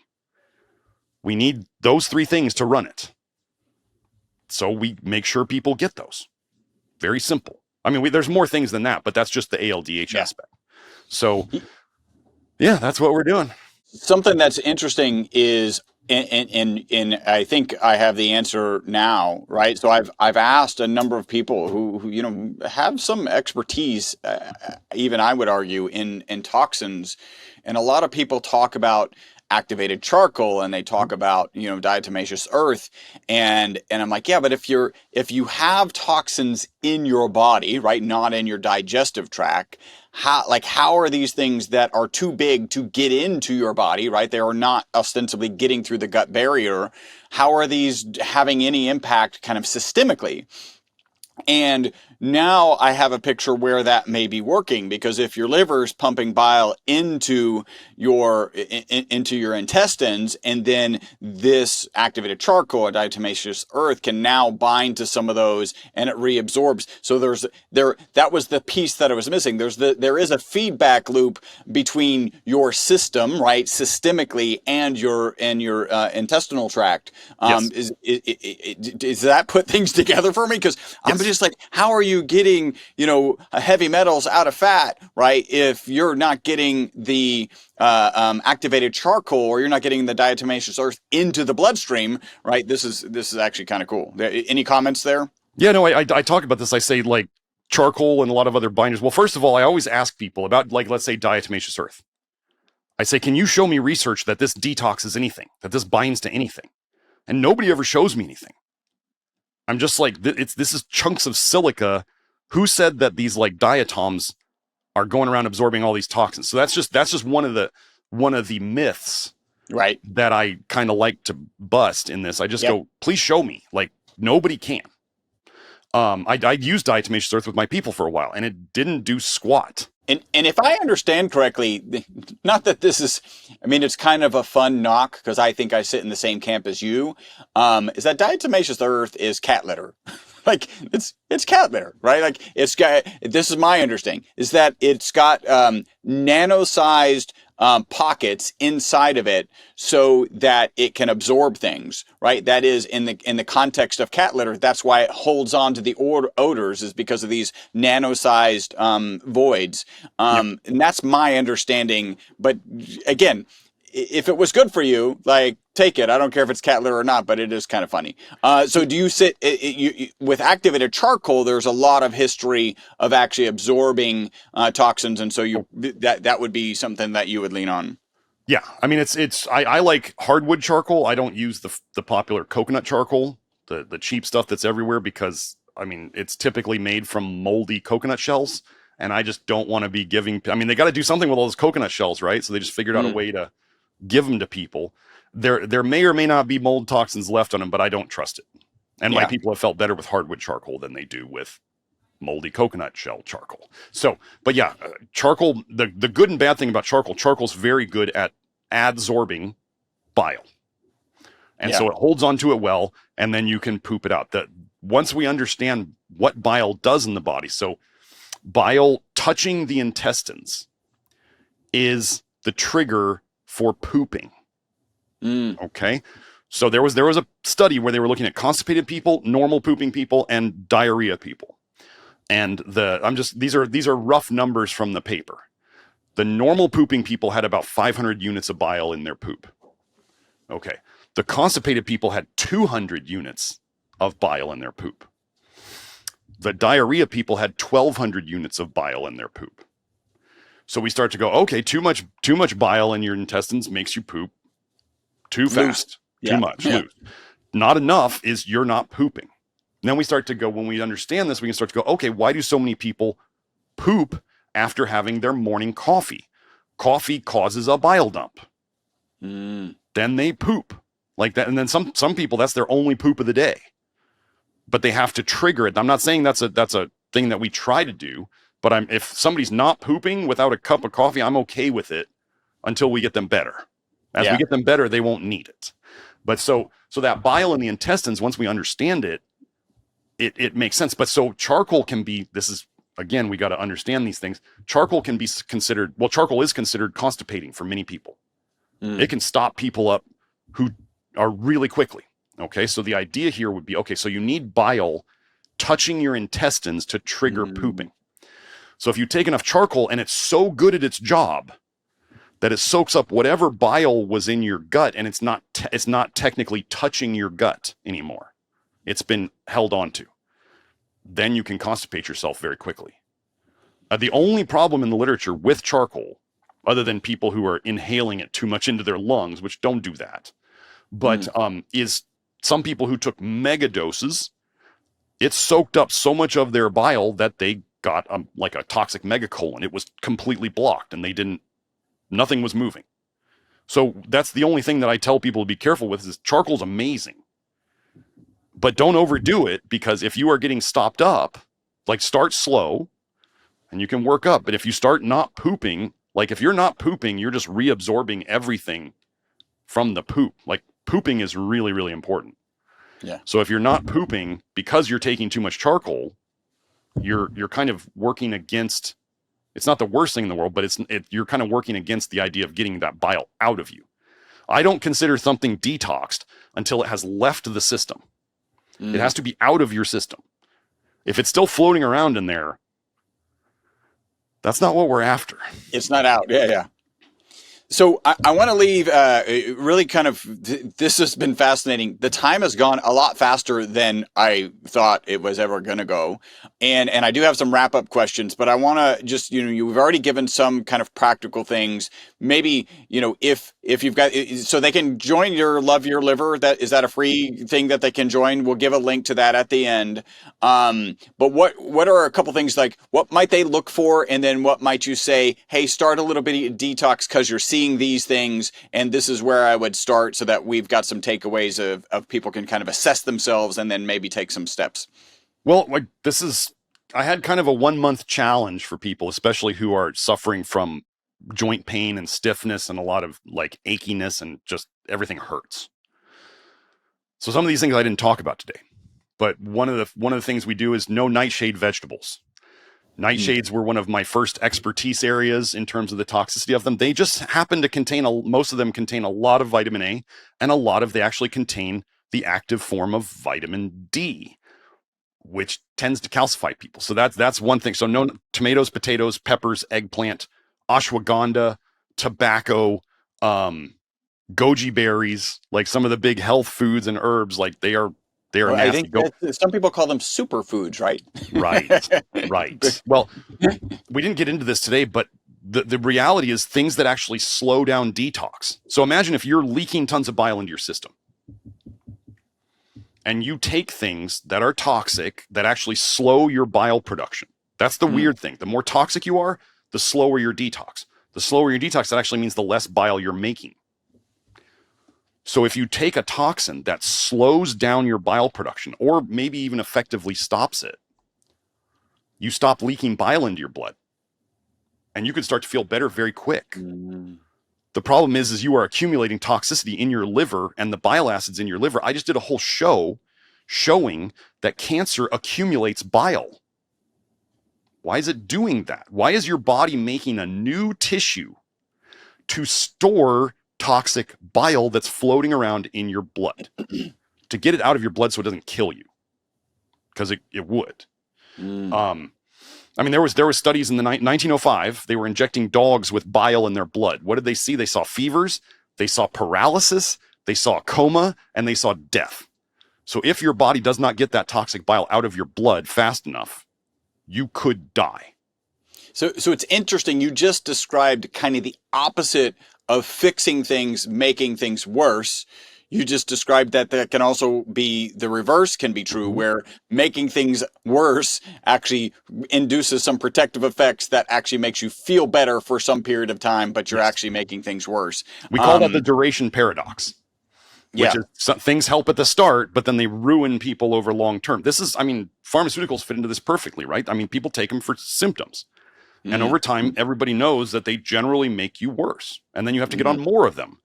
A: We need those three things to run it. So we make sure people get those. Very simple. I mean, there's more things than that, but that's just the ALDH aspect. So, yeah, that's what we're doing.
B: Something that's interesting is, and I think I have the answer now, right? So I've asked a number of people who have some expertise, even I would argue, in toxins, and a lot of people talk about activated charcoal and they talk about diatomaceous earth, and I'm like, yeah, but if you have toxins in your body, right, not in your digestive tract, how are these things that are too big to get into your body, right? They are not ostensibly getting through the gut barrier. How are these having any impact kind of systemically? And now I have a picture where that may be working, because if your liver is pumping bile into into your intestines, and then this activated charcoal or diatomaceous earth can now bind to some of those and it reabsorbs. So that was the piece that I was missing. There is a feedback loop between your system, right, systemically, and your intestinal tract.
A: Yes.
B: Does that put things together for me? Because I'm
A: Yes.
B: just like, how are you getting, heavy metals out of fat, right? If you're not getting the activated charcoal, or you're not getting the diatomaceous earth into the bloodstream, right? This is actually kind of cool. Any comments there?
A: Yeah, no, I talk about this. I say, like, charcoal and a lot of other binders. Well, first of all, I always ask people about, like, let's say diatomaceous earth. I say, can you show me research that this detoxes anything, that this binds to anything? And nobody ever shows me anything. I'm just like, this is chunks of silica. Who said that these, like, diatoms are going around absorbing all these toxins? So that's just one of the myths,
B: right,
A: that I kind of like to bust in this. I just go, please show me. Like, nobody can. I used diatomaceous earth with my people for a while, and it didn't do squat.
B: And if I understand correctly, not that this is, I mean, it's kind of a fun knock, because I think I sit in the same camp as you, is that diatomaceous earth is cat litter. Like, it's cat litter, right? Like, it's got, this is my understanding, is that it's got nano-sized pockets inside of it so that it can absorb things, right? That is, in the context of cat litter, that's why it holds on to the odors, is because of these nano-sized voids. And that's my understanding. But again, if it was good for you, like, take it. I don't care if it's cat litter or not, but it is kind of funny. So do you sit with activated charcoal? There's a lot of history of actually absorbing toxins, and so that would be something that you would lean on.
A: Yeah, I mean, I like hardwood charcoal. I don't use the popular coconut charcoal, the cheap stuff that's everywhere, because, I mean, it's typically made from moldy coconut shells, and I just don't want to be giving. I mean, they got to do something with all those coconut shells, right? So they just figured out a way to give them to people. There may or may not be mold toxins left on them, but I don't trust it. And my people have felt better with hardwood charcoal than they do with moldy coconut shell charcoal. So, but yeah, charcoal, the good and bad thing about charcoal's very good at adsorbing bile. And so it holds onto it well, and then you can poop it out. Once we understand what bile does in the body, so bile touching the intestines is the trigger for pooping. Okay. So there was a study where they were looking at constipated people, normal pooping people, and diarrhea people. And these are rough numbers from the paper. The normal pooping people had about 500 units of bile in their poop. Okay. The constipated people had 200 units of bile in their poop. The diarrhea people had 1,200 units of bile in their poop. So we start to go, okay, too much bile in your intestines makes you poop too fast, too much, loose. Not enough is you're not pooping. And then we start to go, when we understand this, we can start to go, okay, why do so many people poop after having their morning coffee? Coffee causes a bile dump. Then they poop like that. And then some people, that's their only poop of the day. But they have to trigger it. I'm not saying that's a thing that we try to do, but if somebody's not pooping without a cup of coffee, I'm okay with it until we get them better. As we get them better, they won't need it. But so that bile in the intestines, once we understand it, it makes sense. But so charcoal can be, this is, again, we got to understand these things. Charcoal can be considered, charcoal is considered constipating for many people. It can stop people up who are really quickly. Okay, so the idea here would be, okay, so you need bile touching your intestines to trigger pooping. So if you take enough charcoal and it's so good at its job that it soaks up whatever bile was in your gut, and it's not technically touching your gut anymore. It's been held onto. Then you can constipate yourself very quickly. The only problem in the literature with charcoal, other than people who are inhaling it too much into their lungs, which don't do that, but is some people who took mega doses, it soaked up so much of their bile that they got like a toxic megacolon. It was completely blocked, and nothing was moving. So that's the only thing that I tell people to be careful with is charcoal's amazing. But don't overdo it, because if you are getting stopped up, Like start slow and you can work up. But if you start not pooping, like if you're not pooping, you're just reabsorbing everything from the poop. Like pooping is really, really important.
B: Yeah.
A: So if you're not pooping because you're taking too much charcoal, you're kind of working against, it's not the worst thing in the world, but you're kind of working against the idea of getting that bile out of you. I don't consider something detoxed until it has left the system. It has to be out of your system. If it's still floating around in there, that's not what we're after.
B: It's not out. Yeah, yeah. So I want to leave really kind of, this has been fascinating. The time has gone a lot faster than I thought it was ever going to go. And I do have some wrap up questions, but I want to just, you've already given some kind of practical things. Maybe, if you've got, so they can join your Love Your Liver. Is that a free thing that they can join? We'll give a link to that at the end. But what are a couple things like, what might they look for? And then what might you say, hey, start a little bit of detox because you're seeing these things, and this is where I would start so that we've got some takeaways of people can kind of assess themselves and then maybe take some steps.
A: Well, like I had kind of a 1 month challenge for people, especially who are suffering from joint pain and stiffness and a lot of like achiness and just everything hurts. So some of these things I didn't talk about today, but one of the things we do is no nightshade vegetables. Nightshades were one of my first expertise areas in terms of the toxicity of them. They just happen to contain, most of them contain a lot of vitamin A, and a lot of they actually contain the active form of vitamin D, which tends to calcify people. So that's one thing. So no tomatoes, potatoes, peppers, eggplant, ashwagandha, tobacco, goji berries, like some of the big health foods and herbs, like they are
B: Well, I
A: nasty.
B: think some people call them superfoods, right?
A: Right. Well, we didn't get into this today, but the reality is things that actually slow down detox. So imagine if you're leaking tons of bile into your system and you take things that are toxic that actually slow your bile production. That's the weird thing. The more toxic you are, the slower your detox. The slower your detox, that actually means the less bile you're making. So if you take a toxin that slows down your bile production, or maybe even effectively stops it, you stop leaking bile into your blood. And you can start to feel better very quick. The problem is you are accumulating toxicity in your liver and the bile acids in your liver. I just did a whole show showing that cancer accumulates bile. Why is it doing that? Why is your body making a new tissue to store toxic bile that's floating around in your blood to get it out of your blood so it doesn't kill you? Because it would. I mean, there was studies in the 1905. They were injecting dogs with bile in their blood. What did they see? They saw fevers, they saw paralysis, they saw coma, and they saw death. So if your body does not get that toxic bile out of your blood fast enough, you could die.
B: So it's interesting. You just described kind of the opposite of fixing things, making things worse. You just described that can also be the reverse can be true, where making things worse actually induces some protective effects that actually makes you feel better for some period of time, but you're actually making things worse.
A: We call that the duration paradox. Which is things help at the start, but then they ruin people over long term. Pharmaceuticals fit into this perfectly, right? I mean, people take them for symptoms. And over time, everybody knows that they generally make you worse. And then you have to get on more of them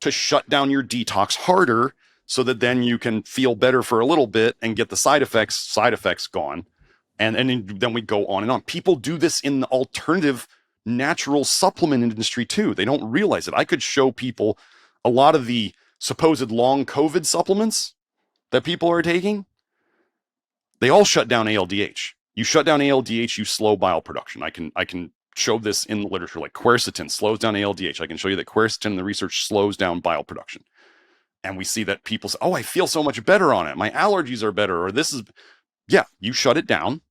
A: to shut down your detox harder so that then you can feel better for a little bit and get the side effects gone. And then we go on and on. People do this in the alternative natural supplement industry too. They don't realize it. I could show people a lot of the supposed long COVID supplements that people are taking. They all shut down ALDH. You shut down ALDH, you slow bile production. I can show this in the literature, like quercetin slows down ALDH. I can show you that quercetin in the research slows down bile production. And we see that people say, oh, I feel so much better on it. My allergies are better, or this is, you shut it down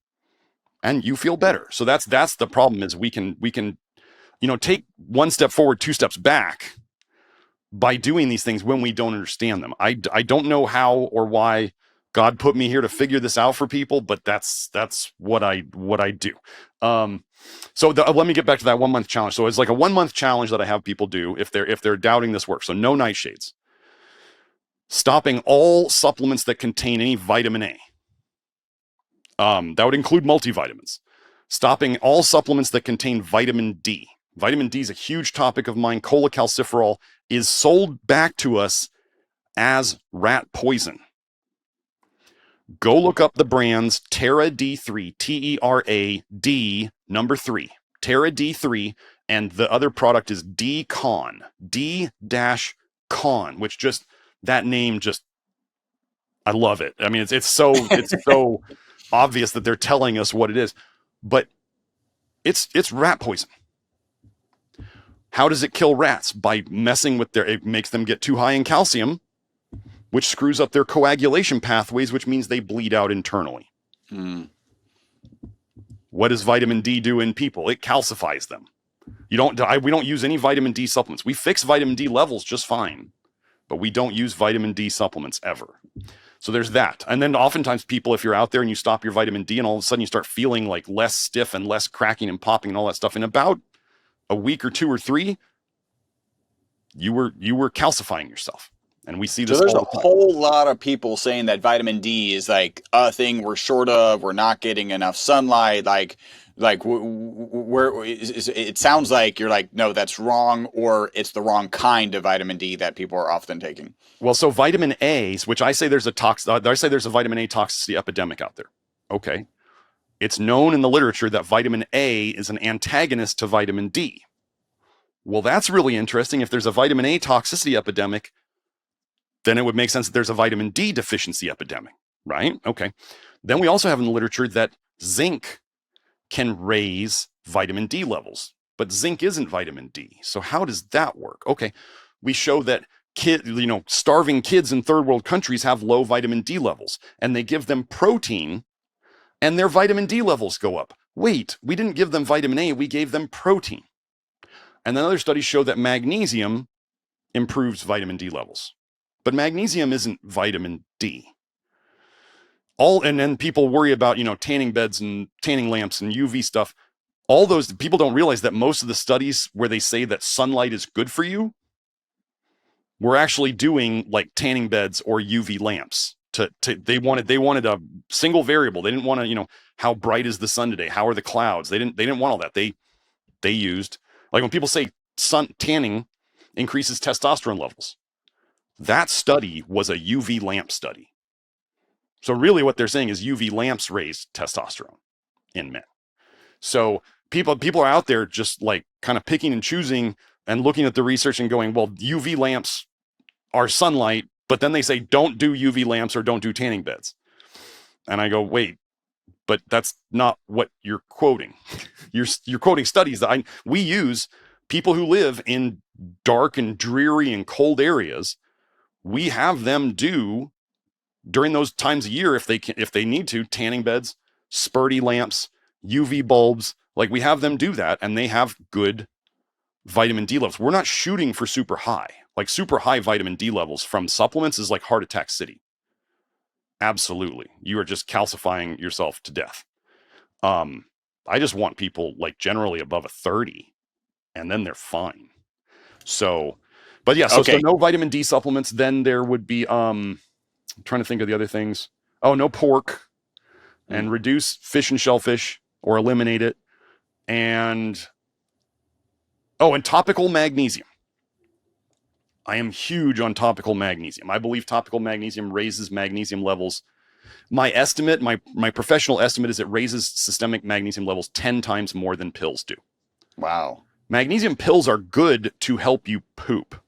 A: and you feel better. So that's the problem is we can, take one step forward, two steps back by doing these things when we don't understand them. I don't know how or why God put me here to figure this out for people, but that's what I do. Let me get back to that 1 month challenge. So it's like a 1 month challenge that I have people do if they're doubting this work. So no nightshades, stopping all supplements that contain any vitamin A. That would include multivitamins. Stopping all supplements that contain vitamin D. Vitamin D is a huge topic of mine. Cholecalciferol is sold back to us as rat poison. Go look up the brands Terra D3, T-E-R-A-D, number 3. Terra D3, and the other product is D-Con, D-Con, which just, that name just, I love it. I mean, it's so obvious that they're telling us what it is, but it's rat poison. How does it kill rats? By messing with it makes them get too high in calcium, which screws up their coagulation pathways, which means they bleed out internally. What does vitamin D do in people? It calcifies them. We don't use any vitamin D supplements. We fix vitamin D levels just fine, but we don't use vitamin D supplements ever. So there's that. And then oftentimes people, if you're out there and you stop your vitamin D and all of a sudden you start feeling like less stiff and less cracking and popping and all that stuff, in about a week or 2 or 3, you were calcifying yourself. And we see this.
B: So there's a whole lot of people saying that vitamin D is like a thing we're short of. We're not getting enough sunlight. It sounds like you're like, no, that's wrong, or it's the wrong kind of vitamin D that people are often taking.
A: Well, so vitamin A, which I say there's a vitamin A toxicity epidemic out there. Okay. It's known in the literature that vitamin A is an antagonist to vitamin D. Well, that's really interesting. If there's a vitamin A toxicity epidemic, then it would make sense that there's a vitamin D deficiency epidemic, right? Okay. Then we also have in the literature that zinc can raise vitamin D levels, but zinc isn't vitamin D. So how does that work? Okay. We show that starving kids in third world countries have low vitamin D levels, and they give them protein and their vitamin D levels go up. Wait, we didn't give them vitamin A, we gave them protein. And then other studies show that magnesium improves vitamin D levels. But magnesium isn't vitamin D. And then people worry about, tanning beds and tanning lamps and UV stuff. All those people don't realize that most of the studies where they say that sunlight is good for you, we're actually doing like tanning beds or UV lamps. They wanted a single variable. They didn't want to, how bright is the sun today? How are the clouds? They didn't want all that. They used, like when people say sun tanning increases testosterone levels, that study was a UV lamp study. So really what they're saying is UV lamps raise testosterone in men. So people are out there just like kind of picking and choosing and looking at the research and going, well, UV lamps are sunlight, but then they say don't do UV lamps or don't do tanning beds. And I go, wait, but that's not what you're quoting. You're quoting studies that we use. People who live in dark and dreary and cold areas, we have them do during those times of year, if they need to, tanning beds, spurty lamps, UV bulbs, like we have them do that, and they have good vitamin D levels. We're not shooting for super high. Like super high vitamin D levels from supplements is like heart attack city. Absolutely. You are just calcifying yourself to death. I just want people like generally above a 30, and then they're fine. So, but yeah, so no vitamin D supplements. Then there would be, I'm trying to think of the other things. Oh, no pork, and reduce fish and shellfish or eliminate it. And topical magnesium. I am huge on topical magnesium. I believe topical magnesium raises magnesium levels. My professional estimate is it raises systemic magnesium levels 10 times more than pills do.
B: Wow.
A: Magnesium pills are good to help you poop.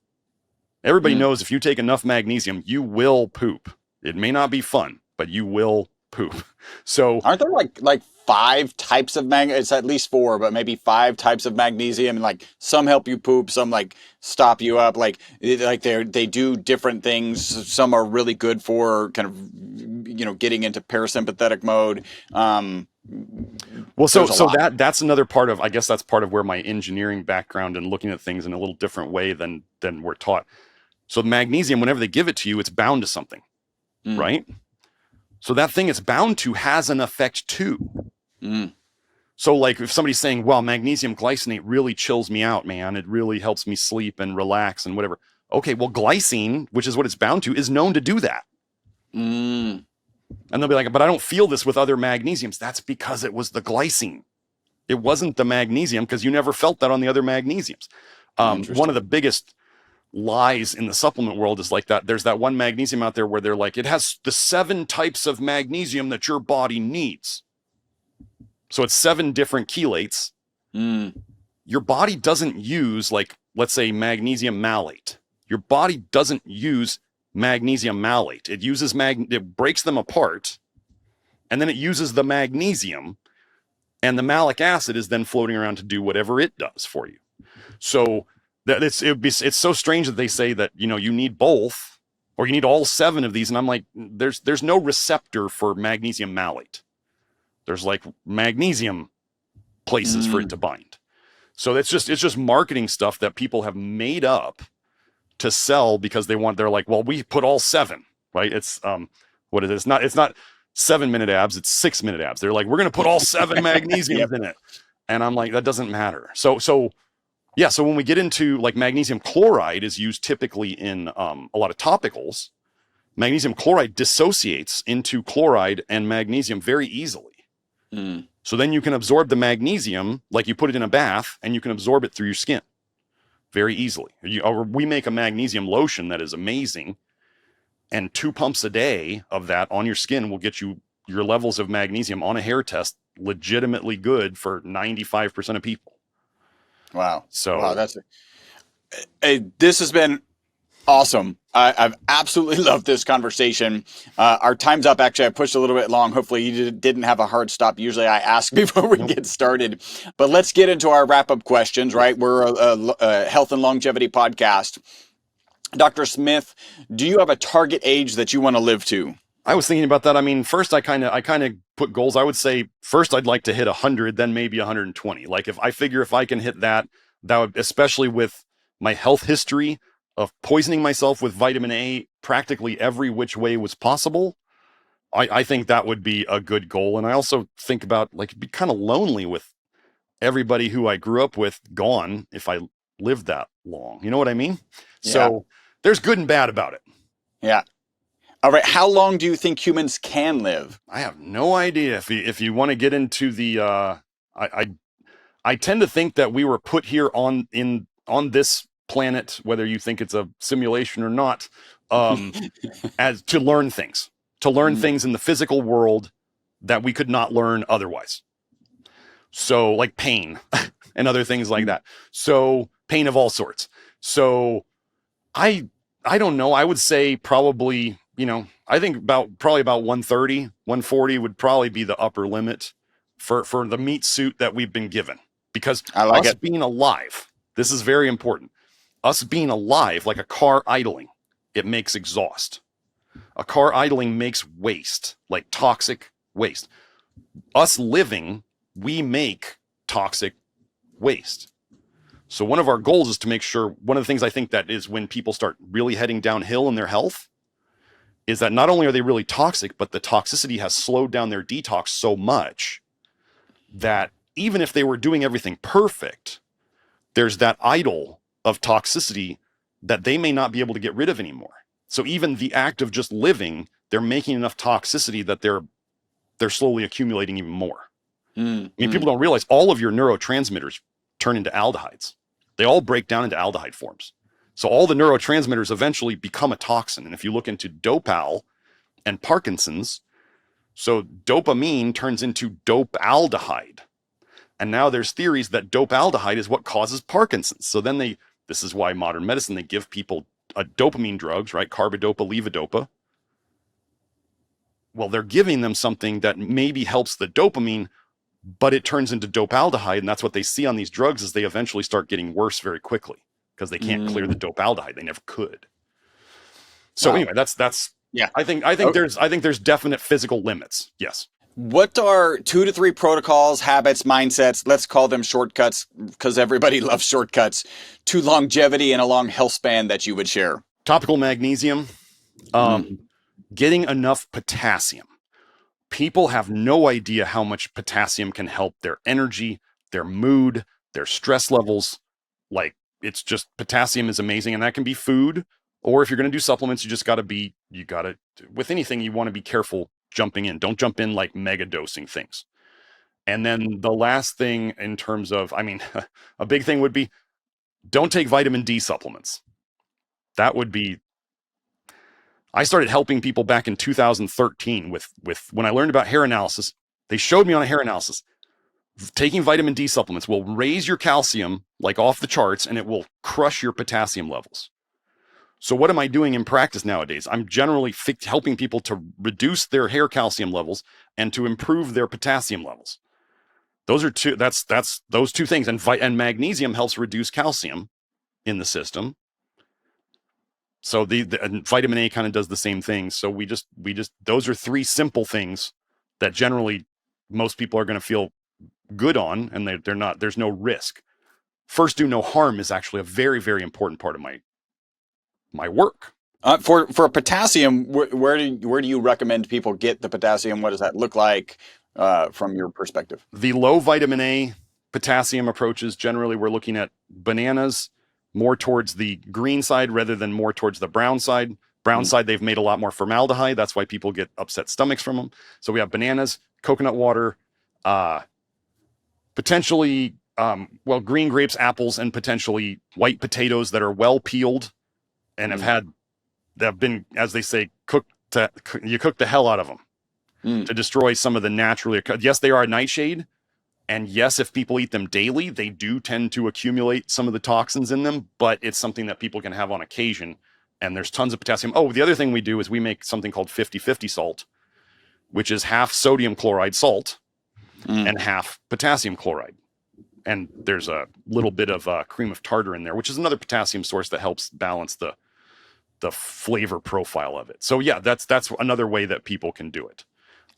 A: Everybody knows if you take enough magnesium, you will poop. It may not be fun, but you will poop. So
B: aren't there like 5 types of magnesium? It's at least 4, but maybe 5 types of magnesium, and like some help you poop, some like stop you up, like they do different things. Some are really good for kind of getting into parasympathetic mode.
A: Well, so that's another part of, I guess that's part of where my engineering background and looking at things in a little different way than we're taught. So magnesium, whenever they give it to you, it's bound to something, right? So that thing it's bound to has an effect too. So like if somebody's saying, well, magnesium glycinate really chills me out, man, it really helps me sleep and relax and whatever. Okay, well, glycine, which is what it's bound to, is known to do that. And they'll be like, but I don't feel this with other magnesiums. That's because it was the glycine. It wasn't the magnesium, because you never felt that on the other magnesiums. One of the biggest lies in the supplement world is like that. There's that one magnesium out there where they're like, it has the 7 types of magnesium that your body needs. So it's 7 different chelates. Your body doesn't use, like, let's say magnesium malate. Your body doesn't use magnesium malate. It uses it breaks them apart, and then it uses the magnesium, and the malic acid is then floating around to do whatever it does for you. So that it's so strange that they say that, you know, you need both, or you need all 7 of these. And I'm like, there's no receptor for magnesium malate. There's like magnesium places for it to bind. So it's just marketing stuff that people have made up to sell because they're like, well, we put all 7, right? It's what it is. It's not 7-minute abs, it's 6-minute abs. They're like, we're gonna put all 7 magnesiums in it. And I'm like, that doesn't matter. So when we get into, like, magnesium chloride is used typically in a lot of topicals. Magnesium chloride dissociates into chloride and magnesium very easily. So then you can absorb the magnesium, like you put it in a bath, and you can absorb it through your skin very easily. We make a magnesium lotion that is amazing, and 2 pumps a day of that on your skin will get you your levels of magnesium on a hair test legitimately good for 95% of people.
B: Wow.
A: So
B: wow, this has been awesome. I've absolutely loved this conversation. Our time's up. Actually, I pushed a little bit long. Hopefully you didn't have a hard stop. Usually I ask before we get started, but let's get into our wrap-up questions, right? We're a health and longevity podcast. Dr. Smith, do you have a target age that you want to live to?
A: I was thinking about that. I mean, first I kind of put goals. I would say first I'd like to hit 100, then maybe 120. Like, if I can hit that would, especially with my health history of poisoning myself with vitamin A practically every which way was possible, I think that would be a good goal. And I also think about, like, it'd be kind of lonely with everybody who I grew up with gone if I lived that long. You know what I mean? Yeah. So there's good and bad about it.
B: Yeah. All right. How long do you think humans can live?
A: I have no idea. If you want to get into the, I tend to think that we were put here on this planet, whether you think it's a simulation or not, as to learn things in the physical world that we could not learn otherwise. So, like pain and other things like that. So pain of all sorts. So I don't know. I would say probably, I think probably about 130, 140 would probably be the upper limit for the meat suit that we've been given. Because being alive, this is very important. Us being alive, like a car idling, it makes exhaust. A car idling makes waste, like toxic waste. Us living, we make toxic waste. So one of our goals is to make sure, one of the things I think that is when people start really heading downhill in their health, is that not only are they really toxic, but the toxicity has slowed down their detox so much that even if they were doing everything perfect, there's that idol of toxicity that they may not be able to get rid of anymore. So even the act of just living, they're making enough toxicity that they're slowly accumulating even more. People don't realize all of your neurotransmitters turn into aldehydes. They all break down into aldehyde forms. So all the neurotransmitters eventually become a toxin. And if you look into dopal and Parkinson's, so dopamine turns into dopaldehyde. And now there's theories that dopaldehyde is what causes Parkinson's. So then this is why modern medicine, they give people dopamine drugs, right? Carbidopa, levodopa. Well, they're giving them something that maybe helps the dopamine, but it turns into dopaldehyde. And that's what they see on these drugs, is they eventually start getting worse very quickly because they can't clear the dopaldehyde. They never could. So anyway, that's
B: yeah.
A: I think there's definite physical limits. Yes.
B: What are 2 to 3 protocols, habits, mindsets, let's call them shortcuts because everybody loves shortcuts, to longevity and a long health span that you would share?
A: Topical magnesium, getting enough potassium. People have no idea how much potassium can help their energy, their mood, their stress levels. Like, it's just, potassium is amazing, and that can be food, or if you're going to do supplements, with anything, you want to be careful jumping in. Don't jump in like mega dosing things. And then the last thing in terms of, I mean, a big thing would be don't take vitamin D supplements. That would be, I started helping people back in 2013 with when I learned about hair analysis. They showed me on a hair analysis, taking vitamin D supplements will raise your calcium like off the charts, and it will crush your potassium levels. So what am I doing in practice nowadays? I'm generally helping people to reduce their hair calcium levels and to improve their potassium levels. Those are two. That's those two things. And magnesium helps reduce calcium in the system. So and vitamin A kind of does the same thing. So we just those are three simple things that generally most people are going to feel good on, and they're not. There's no risk. First, do no harm is actually a very, very important part of my work.
B: For potassium, where do you recommend people get the potassium? What does that look like from your perspective?
A: The low vitamin A potassium approaches, generally we're looking at bananas, more towards the green side rather than more towards the brown side. Brown side, they've made a lot more formaldehyde. That's why people get upset stomachs from them. So we have bananas, coconut water, potentially, green grapes, apples, and potentially white potatoes that are well peeled and have been, as they say, you cook the hell out of them to destroy some of the naturally. Yes, they are a nightshade. And yes, if people eat them daily, they do tend to accumulate some of the toxins in them, but it's something that people can have on occasion. And there's tons of potassium. Oh, the other thing we do is we make something called 50-50 salt, which is half sodium chloride salt and half potassium chloride. And there's a little bit of cream of tartar in there, which is another potassium source that helps balance the flavor profile of it. So yeah, that's another way that people can do it.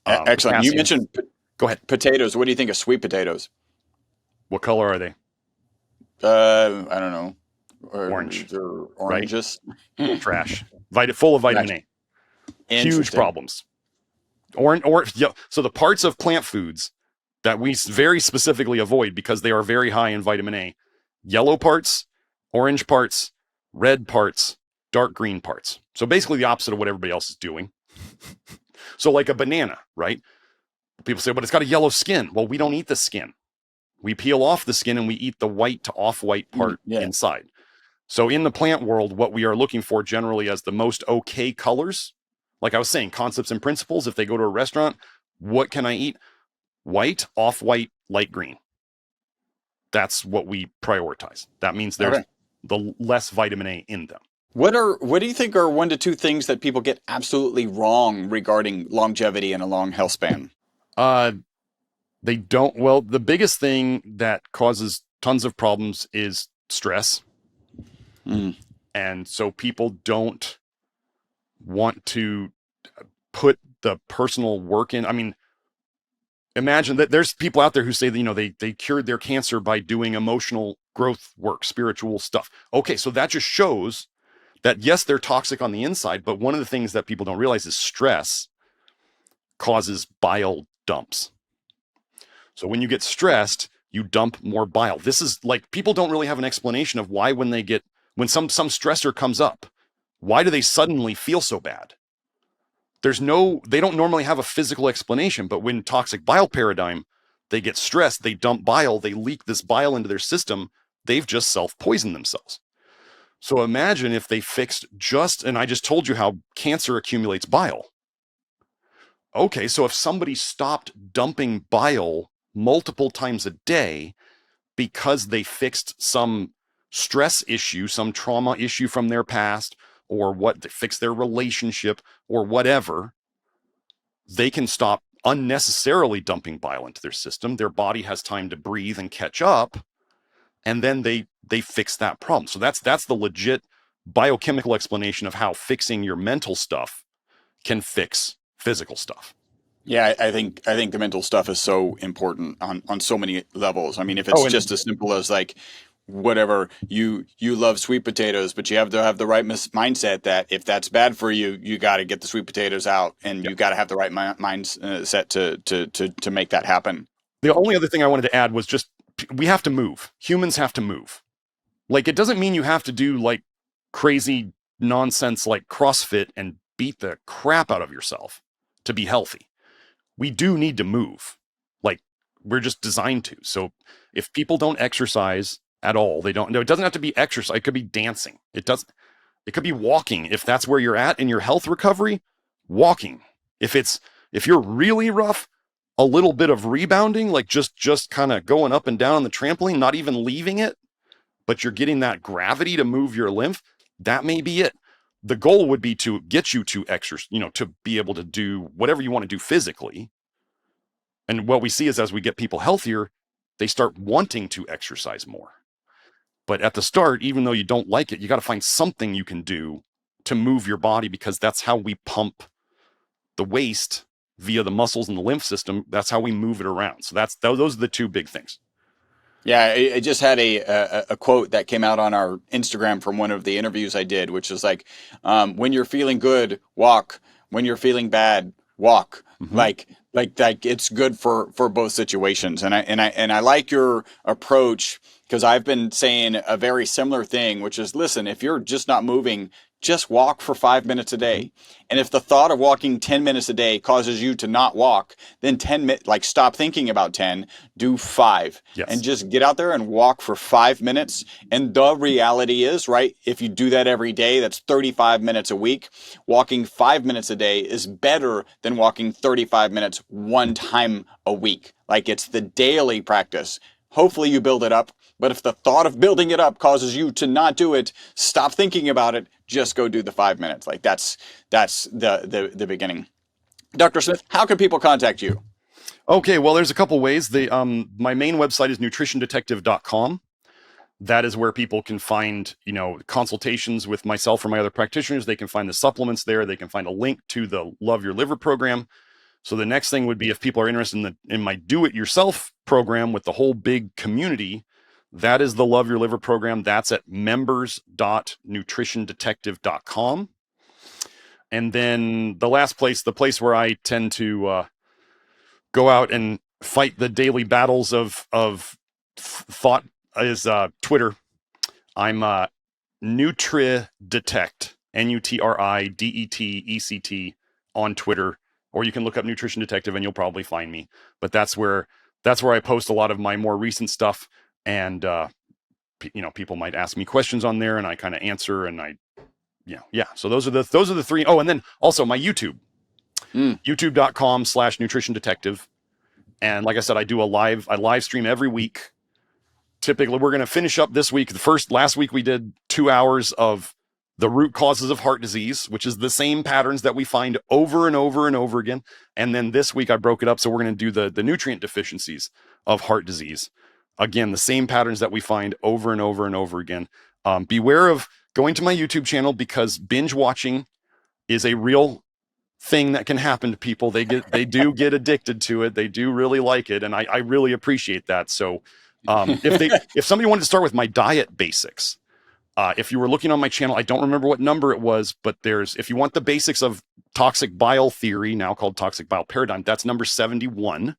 B: Excellent.
A: Potassium.
B: You mentioned
A: Go ahead.
B: Potatoes. What do you think of sweet potatoes?
A: What color are they?
B: I don't know.
A: Orange.
B: They're oranges.
A: Right? Trash. Full of vitamin A. Huge problems. So the parts of plant foods that we very specifically avoid because they are very high in vitamin A: yellow parts, orange parts, red parts, dark green parts. So basically the opposite of what everybody else is doing. So like a banana, right? People say, but it's got a yellow skin. Well, we don't eat the skin. We peel off the skin and we eat the white to off-white part inside. So in the plant world, what we are looking for generally as the most okay colors, like I was saying, concepts and principles, if they go to a restaurant, what can I eat? White, off-white, light green. That's what we prioritize. That means there's the less vitamin A in them.
B: What do you think are 1 to 2 things that people get absolutely wrong regarding longevity and a long health span?
A: They don't. Well, the biggest thing that causes tons of problems is stress. And so people don't want to put the personal work in. I mean, imagine that there's people out there who say that, they cured their cancer by doing emotional growth work, spiritual stuff. Okay. So that just shows that yes, they're toxic on the inside, but one of the things that people don't realize is stress causes bile dumps. So when you get stressed, you dump more bile. This is like, people don't really have an explanation of why when some stressor comes up, why do they suddenly feel so bad? They don't normally have a physical explanation, but when toxic bile paradigm, they get stressed, they dump bile, they leak this bile into their system, they've just self-poisoned themselves. So imagine if they fixed and I just told you how cancer accumulates bile. Okay, so if somebody stopped dumping bile multiple times a day because they fixed some stress issue, some trauma issue from their past, or they fixed their relationship or whatever, they can stop unnecessarily dumping bile into their system. Their body has time to breathe and catch up, and then they fix that problem. So that's the legit biochemical explanation of how fixing your mental stuff can fix physical stuff.
B: Yeah, I think the mental stuff is so important on so many levels. I mean, if it's just as simple as like, whatever, you love sweet potatoes, but you have to have the right mindset that if that's bad for you, you got to get the sweet potatoes out, and you got to have the right mindset to make that happen.
A: The only other thing I wanted to add was just, we have to move. Humans have to move. Like, it doesn't mean you have to do like crazy nonsense like CrossFit and beat the crap out of yourself. to be healthy. We do need to move. Like, we're just designed to. So if people don't exercise at all, they don't know. It doesn't have to be exercise. It could be dancing. It could be walking. If that's where you're at in your health recovery, walking. If you're really rough, a little bit of rebounding, like just kind of going up and down on the trampoline, not even leaving it, but you're getting that gravity to move your lymph, that may be it. The goal would be to get you to exercise, to be able to do whatever you want to do physically. And what we see is as we get people healthier, they start wanting to exercise more. But at the start, even though you don't like it, you got to find something you can do to move your body, because that's how we pump the waste via the muscles and the lymph system. That's how we move it around. So those are the two big things.
B: Yeah, I just had a quote that came out on our Instagram from one of the interviews I did, which is like, when you're feeling good, walk. When you're feeling bad, walk. Mm-hmm. Like it's good for both situations. And I like your approach, because I've been saying a very similar thing, which is, listen, if you're just not moving, just walk for 5 minutes a day. And if the thought of walking 10 minutes a day causes you to not walk, then 10 minutes, like, stop thinking about 10, do 5. Yes. And just get out there and walk for 5 minutes. And the reality is, right, if you do that every day, that's 35 minutes a week. Walking 5 minutes a day is better than walking 35 minutes one time a week. Like, it's the daily practice. Hopefully you build it up. But if the thought of building it up causes you to not do it, stop thinking about it. Just go do the 5 minutes. Like, that's the beginning. Dr. Smith, how can people contact you?
A: Okay, well, there's a couple ways. My main website is nutritiondetective.com. That is where people can find, consultations with myself or my other practitioners. They can find the supplements there. They can find a link to the Love Your Liver program. So the next thing would be, if people are interested in my do-it-yourself program with the whole big community, that is the Love Your Liver program. That's at members.nutritiondetective.com. And then the last place, the place where I tend to go out and fight the daily battles of thought, is Twitter. I'm NutriDetect, NutriDetect on Twitter, or you can look up Nutrition Detective and you'll probably find me. But that's where I post a lot of my more recent stuff. And, people might ask me questions on there and I kind of answer, and so those are the three. Oh, and then also my YouTube, youtube.com/nutrition detective. And like I said, I live stream every week. Typically we're going to finish up this week. Last week we did 2 hours of the root causes of heart disease, which is the same patterns that we find over and over and over again. And then this week I broke it up. So we're going to do the nutrient deficiencies of heart disease. Again, the same patterns that we find over and over and over again. Beware of going to my YouTube channel, because binge watching is a real thing that can happen to people. They do get addicted to it. They do really like it. And I really appreciate that. So if somebody wanted to start with my diet basics, if you were looking on my channel, I don't remember what number it was, but if you want the basics of toxic bile theory, now called toxic bile paradigm, that's number 71.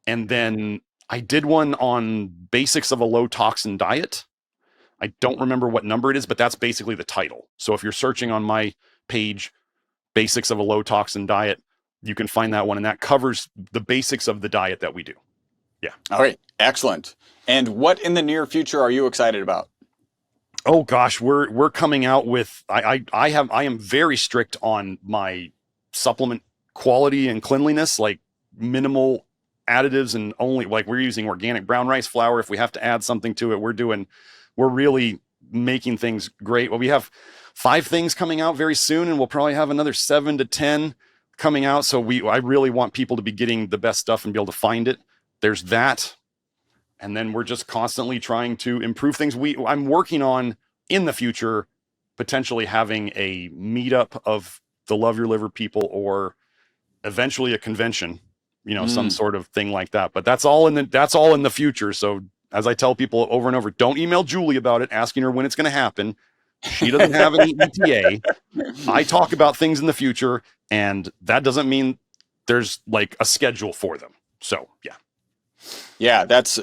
A: And then I did one on basics of a low toxin diet. I don't remember what number it is, but that's basically the title. So if you're searching on my page, basics of a low toxin diet, you can find that one. And that covers the basics of the diet that we do. Yeah.
B: All right. Excellent. And what in the near future are you excited about?
A: Oh gosh, we're coming out with, I am very strict on my supplement quality and cleanliness, like minimal additives, and only, like, we're using organic brown rice flour. If we have to add something to it, we're really making things great. Well, we have 5 things coming out very soon, and we'll probably have another 7 to 10 coming out. So I really want people to be getting the best stuff and be able to find it. There's that. And then we're just constantly trying to improve things. I'm working on, in the future, potentially having a meetup of the Love Your Liver people, or eventually a convention, some sort of thing like that. But that's all in the future. So as I tell people over and over, don't email Julie about it, asking her when it's going to happen. She doesn't have any ETA. I talk about things in the future, and that doesn't mean there's like a schedule for them. So, yeah.
B: Yeah, that's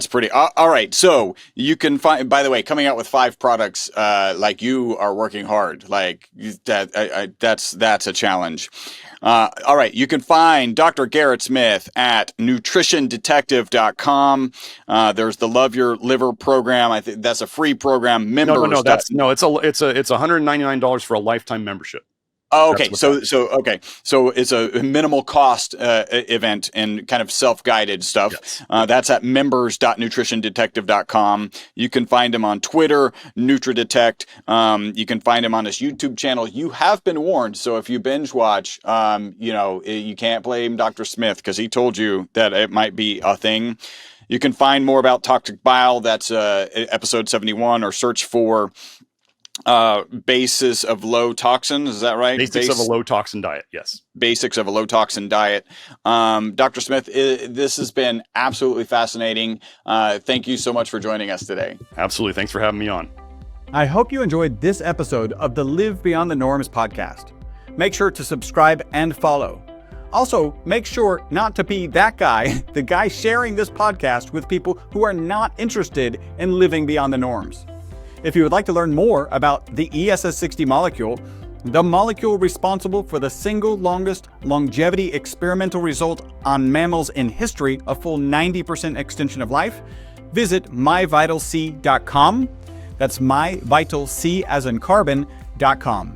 B: pretty. All right. So you can find, by the way, coming out with 5 products, like, you are working hard, like that. That's a challenge. All right. You can find Dr. Garrett Smith at nutritiondetective.com. There's the Love Your Liver program. I think that's a free program.
A: No,
B: Members.
A: it's $199 for a lifetime membership.
B: Oh, okay. So it's a minimal cost event and kind of self-guided stuff.
A: Yes.
B: That's at members.nutritiondetective.com. You can find him on Twitter, NutriDetect. You can find him on his YouTube channel. You have been warned. So if you binge watch, you can't blame Dr. Smith because he told you that it might be a thing. You can find more about toxic bile. That's episode 71, or search for basis of low toxin. Is that right?
A: Basics of a low toxin diet. Yes.
B: Basics of a low toxin diet. Dr. Smith, this has been absolutely fascinating. Thank you so much for joining us today.
A: Absolutely. Thanks for having me on.
C: I hope you enjoyed this episode of the Live Beyond the Norms podcast. Make sure to subscribe and follow. Also, make sure not to be that guy, the guy sharing this podcast with people who are not interested in living beyond the norms. If you would like to learn more about the ESS60 molecule, the molecule responsible for the single longest longevity experimental result on mammals in history, a full 90% extension of life, visit myvitalc.com. That's myvitalc as in carbon.com.